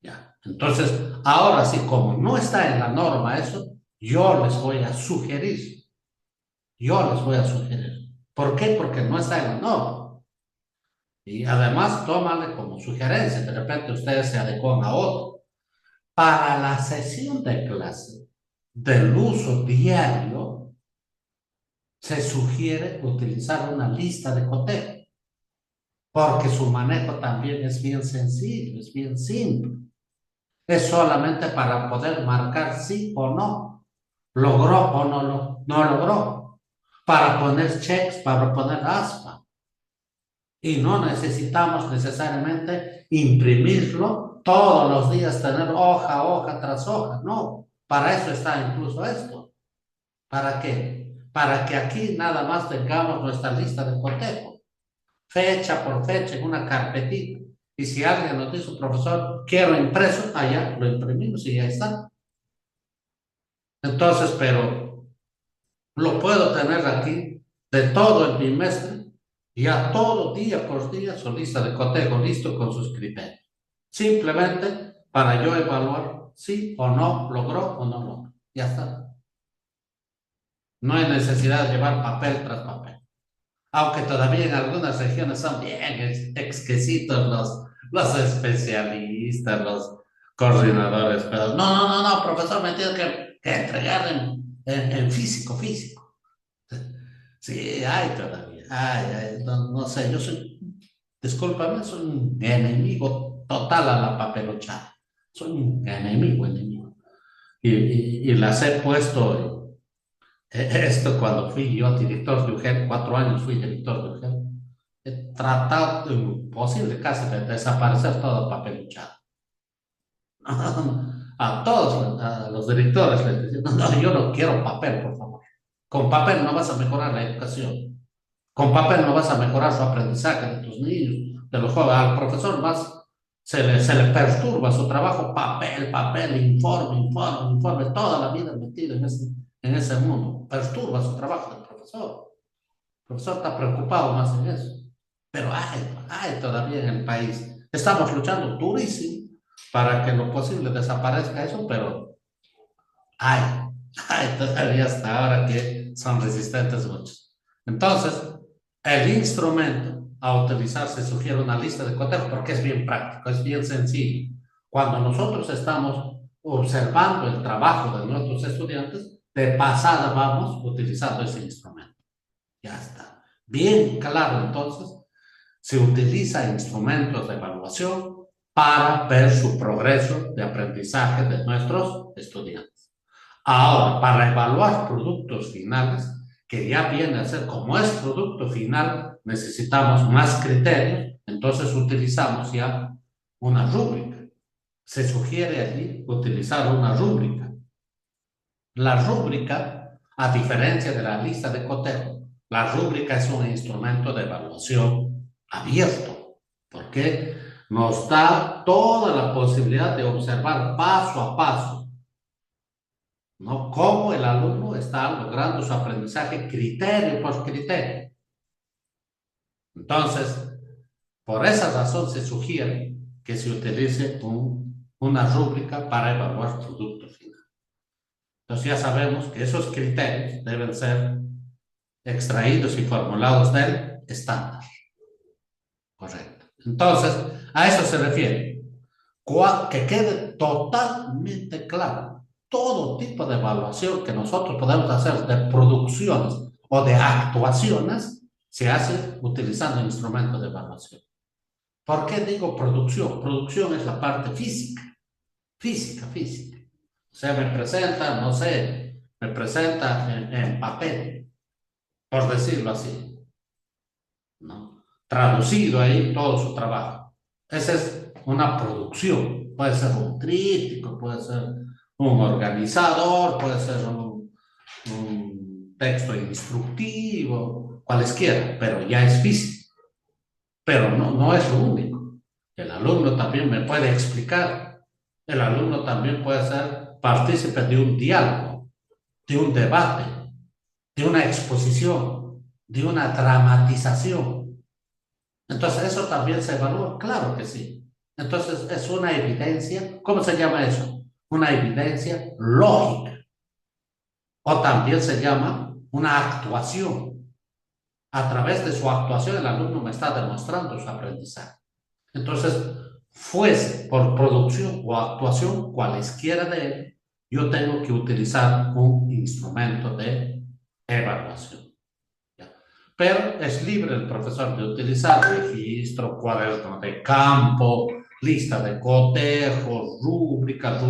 ¿Ya? Entonces, ahora sí, como no está en la norma eso, yo les voy a sugerir. Yo les voy a sugerir. ¿Por qué? Porque no está en la norma. Y además, tómale como sugerencia. De repente ustedes se adecuan a otro. Para la sesión de clase del uso diario, se sugiere utilizar una lista de cotejo, porque su manejo también es bien sencillo, es bien simple. Es solamente para poder marcar sí o no, logró o no logró, para poner checks, para poner aspa. Y no necesitamos necesariamente imprimirlo todos los días, tener hoja tras hoja, no. Para eso está incluso esto. ¿Para qué? Para que aquí nada más tengamos nuestra lista de cotejo, fecha por fecha, en una carpetita. Y si alguien nos dice, profesor, quiero impreso, allá lo imprimimos y ya está. Entonces, pero lo puedo tener aquí de todo el bimestre, ya todo día por día su lista de cotejo listo con sus criterios. Simplemente para yo evaluar si o no logró o no logró. Ya está. No hay necesidad de llevar papel tras papel. Aunque todavía en algunas regiones son bien exquisitos los especialistas, los coordinadores, pero no, profesor, me tiene que entregar en físico, físico. Sí, hay todavía, no sé, yo soy, discúlpame, soy un enemigo total a la papelochada. Soy un enemigo. Y las he puesto. Esto cuando fui yo director de UGEL, 4 años fui director de UGEL, he tratado de imposible casi de desaparecer todo papeluchado. A todos, a los directores les decía, no, yo no quiero papel, por favor. Con papel no vas a mejorar la educación. Con papel no vas a mejorar su aprendizaje de tus niños, de los jóvenes. Al profesor más se le perturba su trabajo, informe, toda la vida metido en ese mundo. Perturba su trabajo del profesor. El profesor está preocupado más en eso. Pero hay todavía en el país. Estamos luchando durísimo para que lo posible desaparezca eso, pero hay, hay todavía hasta ahora que son resistentes muchos. Entonces, el instrumento a utilizar se sugiere una lista de cotejo porque es bien práctico, es bien sencillo. Cuando nosotros estamos observando el trabajo de nuestros estudiantes, de pasada vamos utilizando ese instrumento. Ya está. Bien claro, entonces, se utiliza instrumentos de evaluación para ver su progreso de aprendizaje de nuestros estudiantes. Ahora, para evaluar productos finales, que ya viene a ser como es producto final, necesitamos más criterios, entonces utilizamos ya una rúbrica. Se sugiere allí utilizar una rúbrica. La rúbrica, a diferencia de la lista de cotejo, la rúbrica es un instrumento de evaluación abierto, porque nos da toda la posibilidad de observar paso a paso, ¿no?, cómo el alumno está logrando su aprendizaje criterio por criterio. Entonces, por esa razón se sugiere que se utilice una rúbrica para evaluar producto final. Entonces ya sabemos que esos criterios deben ser extraídos y formulados del estándar. Correcto. Entonces, a eso se refiere. Que quede totalmente claro todo tipo de evaluación que nosotros podemos hacer de producciones o de actuaciones se hace utilizando instrumentos de evaluación. ¿Por qué digo producción? Producción es la parte física, física. O sea, me presenta, no sé, me presenta en papel, por decirlo así, ¿no? Traducido ahí todo su trabajo. Esa es una producción. Puede ser un crítico, puede ser un organizador, puede ser un texto instructivo, cualesquiera, pero ya es físico. Pero no es lo único. El alumno también me puede explicar. El alumno también puede ser partícipe de un diálogo, de un debate, de una exposición, de una dramatización. Entonces, ¿eso también se evalúa? Claro que sí. Entonces, es una evidencia. ¿Cómo se llama eso? Una evidencia lógica. O también se llama una actuación. A través de su actuación, el alumno me está demostrando su aprendizaje. Entonces, fuese por producción o actuación, cualesquiera de ellos, yo tengo que utilizar un instrumento de evaluación. Pero es libre el profesor de utilizar registro, cuaderno de campo, lista de cotejos, rúbricas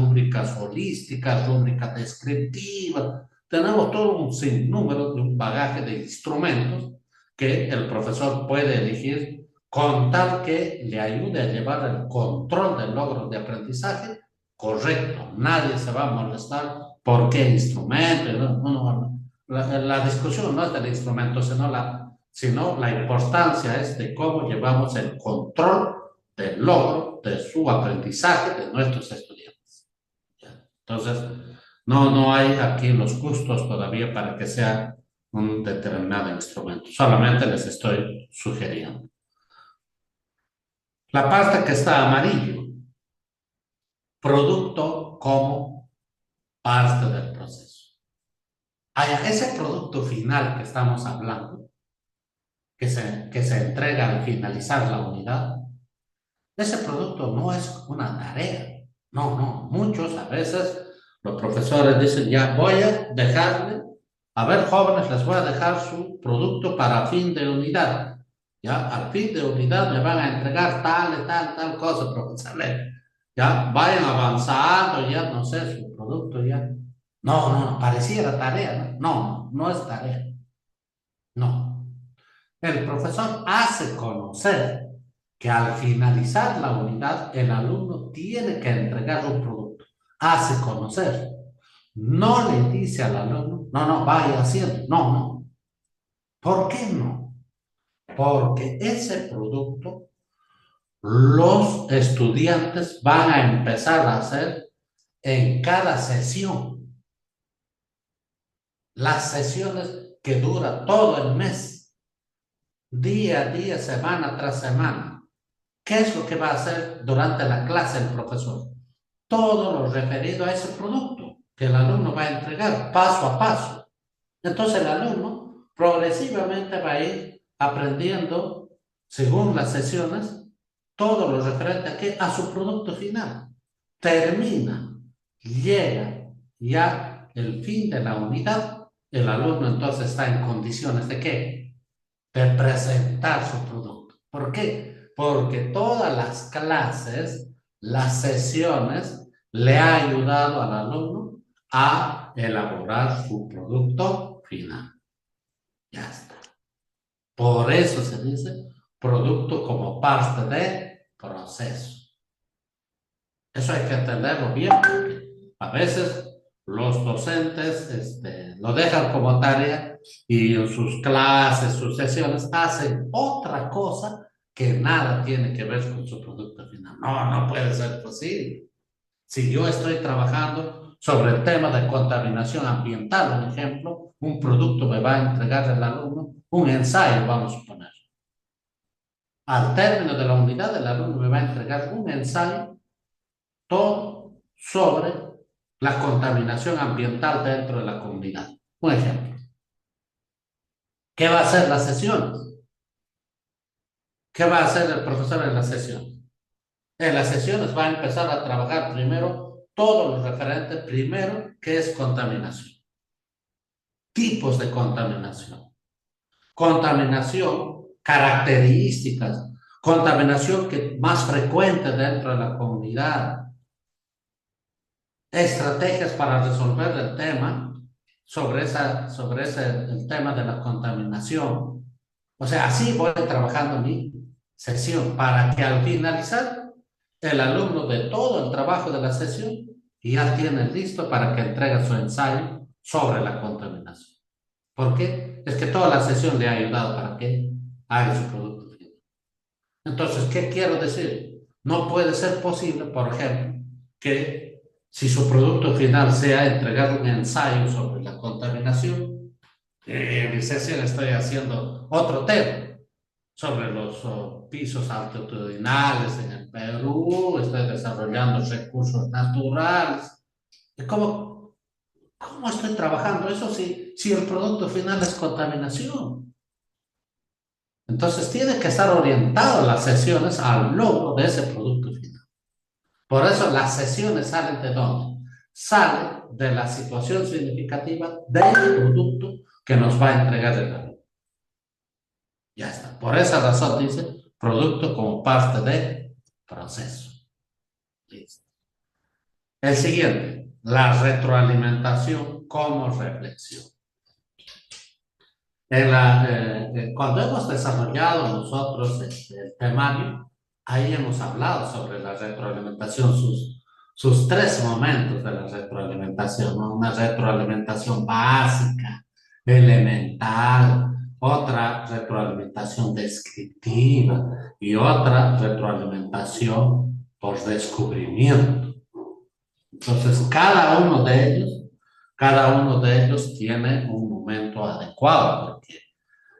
holísticas, rúbricas descriptivas. Tenemos todo un sinnúmero de un bagaje de instrumentos que el profesor puede elegir con tal que le ayude a llevar el control del logro de aprendizaje correcto. Nadie se va a molestar por qué instrumento. La discusión no es del instrumento, sino la importancia es de cómo llevamos el control del logro de su aprendizaje de nuestros estudiantes. Entonces, no hay aquí los gustos todavía para que sea un determinado instrumento. Solamente les estoy sugiriendo. La parte que está amarillo, producto como parte del proceso. Ese producto final que estamos hablando, que se entrega al finalizar la unidad, ese producto no es una tarea. No. Muchos, a veces, los profesores dicen, ya voy a dejarle, a ver, jóvenes, les voy a dejar su producto para fin de unidad. Ya, al fin de unidad me van a entregar tal cosa, profesor. Ya, vayan avanzando, ya, no sé, su producto ya. No, pareciera tarea, no es tarea. No. El profesor hace conocer que al finalizar la unidad, el alumno tiene que entregar un producto. Hace conocer. No le dice al alumno, no, vaya haciendo. No. ¿Por qué no? Porque ese producto los estudiantes van a empezar a hacer en cada sesión. Las sesiones que duran todo el mes, día a día, semana tras semana. ¿Qué es lo que va a hacer durante la clase el profesor? Todo lo referido a ese producto que el alumno va a entregar paso a paso. Entonces el alumno progresivamente va a ir aprendiendo, según las sesiones, todo lo referente a ¿qué? A su producto final. Termina, llega ya el fin de la unidad, el alumno entonces está en condiciones de ¿qué? De presentar su producto. ¿Por qué? Porque todas las clases, las sesiones, le ha ayudado al alumno a elaborar su producto final. Ya está. Por eso se dice producto como parte de proceso. Eso hay que entenderlo bien, porque a veces los docentes lo dejan como tarea y en sus clases, sus sesiones, hacen otra cosa que nada tiene que ver con su producto final. No, no puede ser posible. Si yo estoy trabajando sobre el tema de contaminación ambiental, por ejemplo, un producto me va a entregar el alumno, un ensayo, vamos a suponer. Al término de la unidad, el alumno me va a entregar un ensayo todo sobre la contaminación ambiental dentro de la comunidad. Un ejemplo. ¿Qué va a hacer la sesión? ¿Qué va a hacer el profesor en la sesión? En las sesiones va a empezar a trabajar primero todo lo referente, primero, ¿qué es contaminación? Tipos de contaminación. Contaminación, características, contaminación que más frecuente dentro de la comunidad, estrategias para resolver el tema sobre el tema de la contaminación. O sea, así voy trabajando mi sesión para que al finalizar el alumno de todo el trabajo de la sesión ya tiene listo para que entregue su ensayo sobre la contaminación. ¿Por qué? Es que toda la sesión le ha ayudado para que haga su producto final. Entonces, ¿qué quiero decir? No puede ser posible, por ejemplo, que si su producto final sea entregar un ensayo sobre la contaminación, en mi sesión estoy haciendo otro tema sobre los pisos altitudinales en el Perú, estoy desarrollando recursos naturales. ¿Cómo estoy trabajando? Eso sí, si el producto final es contaminación. Entonces tiene que estar orientado las sesiones al logro de ese producto final. Por eso las sesiones salen de dónde? Salen de la situación significativa del producto que nos va a entregar el alumno. Ya está. Por esa razón dice producto como parte del proceso. Listo. El siguiente, la retroalimentación como reflexión. Cuando hemos desarrollado nosotros el temario, ahí hemos hablado sobre la retroalimentación, sus tres momentos de la retroalimentación, ¿no? Una retroalimentación básica, elemental, otra retroalimentación descriptiva y otra retroalimentación por descubrimiento. Entonces, cada uno de ellos tiene un momento adecuado, porque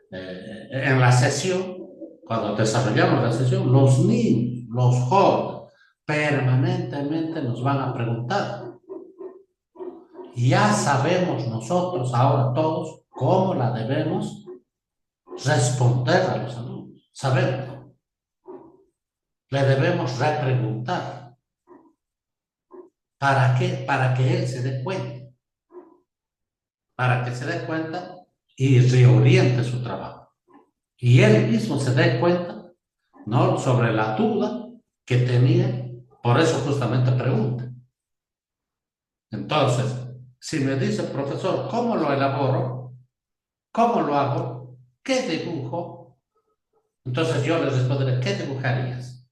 en la sesión, cuando desarrollamos la sesión, los niños, los jóvenes, permanentemente nos van a preguntar. Ya sabemos nosotros ahora todos cómo la debemos responder a los alumnos. Sabemos. Le debemos repreguntar. ¿Para qué? Para que él se dé cuenta. Para que se dé cuenta y reoriente su trabajo. Y él mismo se dé cuenta, ¿no? Sobre la duda que tenía, por eso justamente pregunta. Entonces, si me dice, profesor, ¿cómo lo elaboro? ¿Cómo lo hago? ¿Qué dibujo? Entonces yo le responderé, ¿qué dibujarías?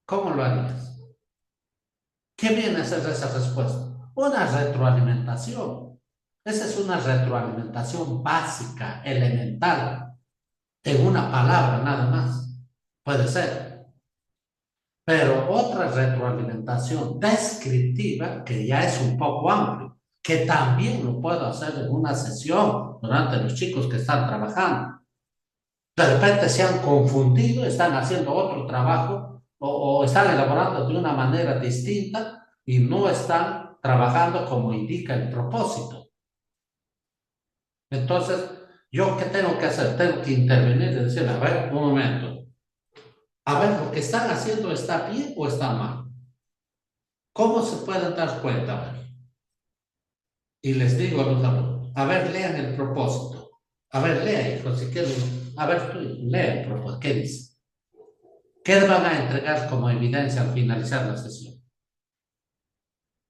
¿Cómo lo harías? ¿Qué viene a ser esa respuesta? Una retroalimentación. Esa es una retroalimentación básica, elemental, en una palabra nada más. Puede ser. Pero otra retroalimentación descriptiva, que ya es un poco amplio, que también lo puedo hacer en una sesión durante los chicos que están trabajando. De repente se han confundido, están haciendo otro trabajo o están elaborando de una manera distinta y no están trabajando como indica el propósito. Entonces, ¿yo qué tengo que hacer? Tengo que intervenir y decir, a ver, un momento. A ver, ¿lo que están haciendo está bien o está mal? ¿Cómo se pueden dar cuenta? A ver. Y les digo a los alumnos, a ver, lean el propósito. A ver, lea, hijo, si quieren. A ver, tú, lea el propósito. ¿Qué dice? ¿Qué van a entregar como evidencia al finalizar la sesión?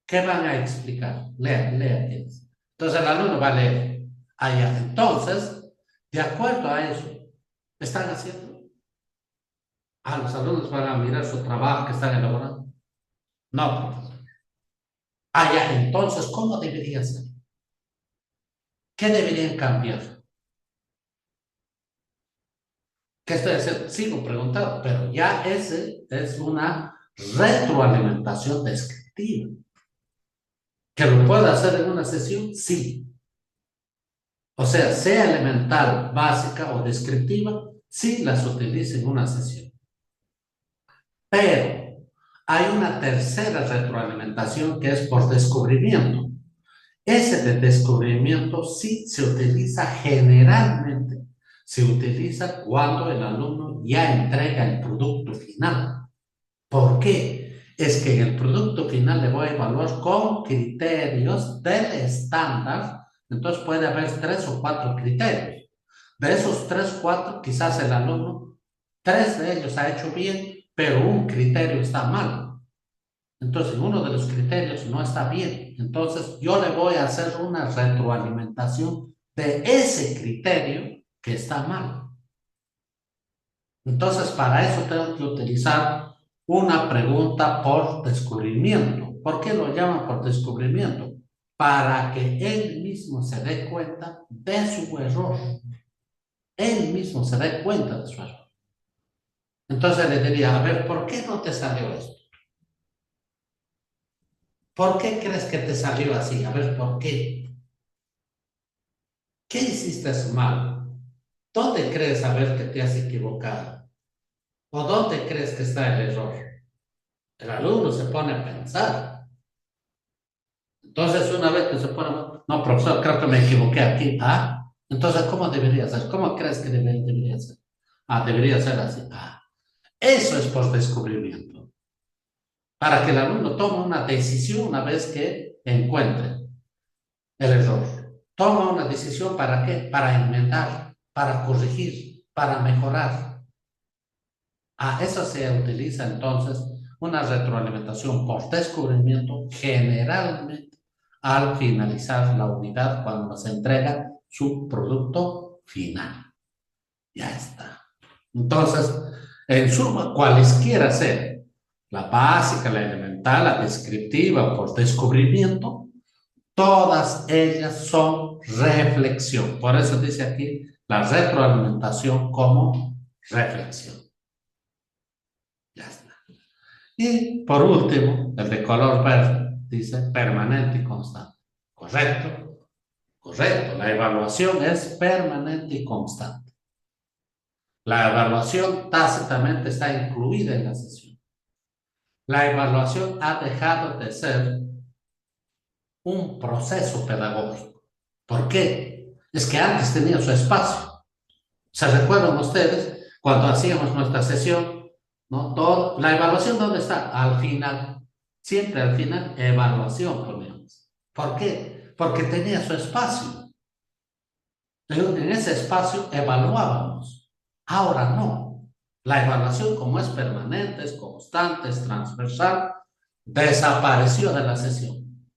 ¿Qué van a explicar? Lea, lea, ¿qué dice? Entonces el alumno va a leer. Allá. Entonces, de acuerdo a eso, están haciendo. Los alumnos van a mirar su trabajo que están elaborando. No, profesor. Ah, ya, entonces, ¿cómo debería ser? ¿Qué deberían cambiar? ¿Qué estoy haciendo? Sigo preguntando, pero ya ese es una retroalimentación descriptiva. ¿Que lo pueda hacer en una sesión? Sí. O sea elemental, básica o descriptiva, sí las utiliza en una sesión. Pero hay una tercera retroalimentación que es por descubrimiento. Ese de descubrimiento sí se utiliza generalmente, se utiliza cuando el alumno ya entrega el producto final. ¿Por qué? Es que en el producto final le voy a evaluar con criterios del estándar, entonces puede haber 3 o 4 criterios. De esos 3 o 4, quizás el alumno, 3 de ellos ha hecho bien, pero un criterio está mal. Entonces, uno de los criterios no está bien. Entonces, yo le voy a hacer una retroalimentación de ese criterio que está mal. Entonces, para eso tengo que utilizar una pregunta por descubrimiento. ¿Por qué lo llaman por descubrimiento? Para que él mismo se dé cuenta de su error. Él mismo se dé cuenta de su error. Entonces le diría, a ver, ¿por qué no te salió esto? ¿Por qué crees que te salió así? A ver, ¿por qué? ¿Qué hiciste mal? ¿Dónde crees saber que te has equivocado? ¿O dónde crees que está el error? El alumno se pone a pensar. Entonces, una vez que se pone, no, profesor, creo que me equivoqué aquí. Ah, entonces, ¿cómo debería ser? ¿Cómo crees que debería ser? Ah, debería ser así. Ah, eso es por descubrimiento. Para que el alumno tome una decisión una vez que encuentre el error. Toma una decisión ¿para qué? Para enmendar, para corregir, para mejorar. A eso se utiliza entonces una retroalimentación por descubrimiento generalmente al finalizar la unidad cuando se entrega su producto final. Ya está. Entonces, en suma, cualesquiera sea, la básica, la elemental, la descriptiva por descubrimiento, todas ellas son reflexión. Por eso dice aquí la retroalimentación como reflexión. Ya está. Y por último, el de color verde dice permanente y constante. Correcto, correcto. La evaluación es permanente y constante. La evaluación tácitamente está incluida en la sesión. La evaluación ha dejado de ser un proceso pedagógico. ¿Por qué? Es que antes tenía su espacio. ¿Se recuerdan ustedes cuando hacíamos nuestra sesión? ¿No? La evaluación, ¿dónde está? Al final. Siempre al final, evaluación poníamos. ¿Por qué? Porque tenía su espacio. En ese espacio evaluábamos. Ahora no. La evaluación, como es permanente, es constante, es transversal, desapareció de la sesión.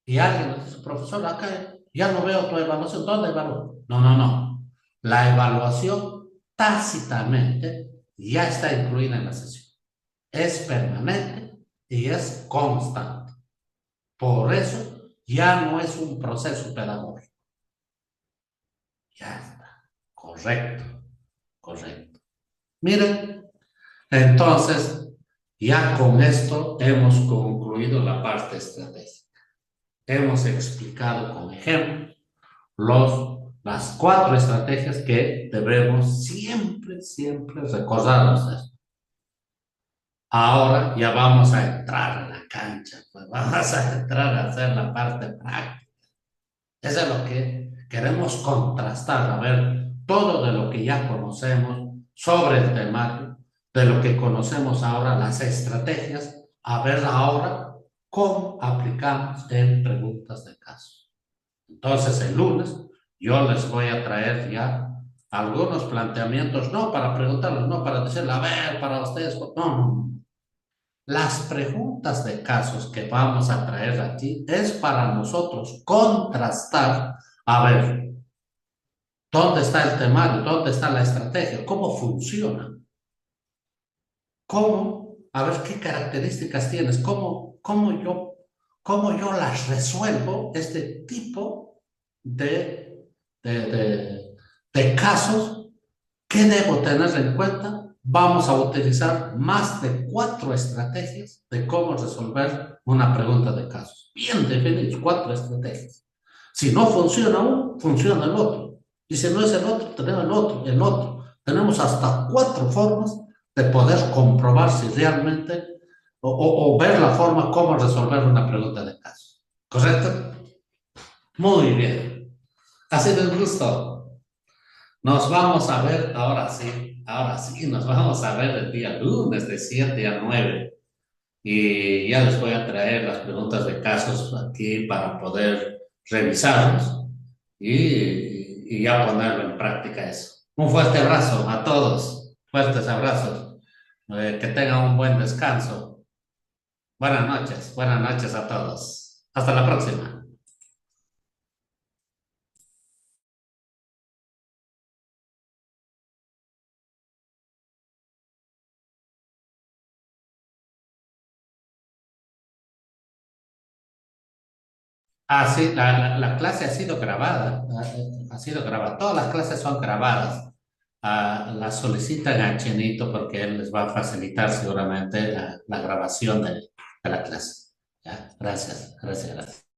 Y alguien nos dice, profesor, acá ya no veo tu evaluación. ¿Dónde evalúo? No, no, no. La evaluación tácitamente ya está incluida en la sesión. Es permanente y es constante. Por eso ya no es un proceso pedagógico. Ya está. Correcto, correcto. Miren, entonces, ya con esto hemos concluido la parte estratégica. Hemos explicado con ejemplos las 4 estrategias que debemos siempre, siempre recordarnos. Ahora ya vamos a entrar en la cancha, pues vamos a entrar a hacer la parte práctica. Eso es lo que queremos contrastar, a ver todo de lo que ya conocemos sobre el temario, de lo que conocemos ahora, las estrategias, a ver ahora cómo aplicamos en preguntas de caso. Entonces, el lunes yo les voy a traer ya algunos planteamientos, no para preguntarles, no para decirle, a ver, para ustedes, no, no. Las preguntas de casos que vamos a traer aquí es para nosotros contrastar, a ver, ¿dónde está el temario? ¿Dónde está la estrategia? ¿Cómo funciona? ¿Cómo? A ver, ¿qué características tienes? ¿Cómo cómo yo las resuelvo, este tipo de, de, de, de casos. ¿Qué debo tener en cuenta? Vamos a utilizar más de 4 estrategias de cómo resolver una pregunta de casos. Bien definidos, 4 estrategias. Si no funciona uno, funciona el otro. Y si no es el otro, tenemos el otro, el otro. Tenemos hasta 4 formas de poder comprobar si realmente o ver la forma cómo resolver una pregunta de casos. ¿Correcto? Muy bien. Ha sido un gusto. Nos vamos a ver, ahora sí, nos vamos a ver el día lunes de 7 a 9 y ya les voy a traer las preguntas de casos aquí para poder revisarlos y ya ponerlo en práctica eso. Un fuerte abrazo a todos, fuertes abrazos, que tengan un buen descanso. Buenas noches a todos. Hasta la próxima. Ah, sí, la clase ha sido grabada, ha sido grabada. Todas las clases son grabadas. Ah, las solicitan a Chenito porque él les va a facilitar seguramente la grabación de la clase. Ya, gracias, gracias, gracias.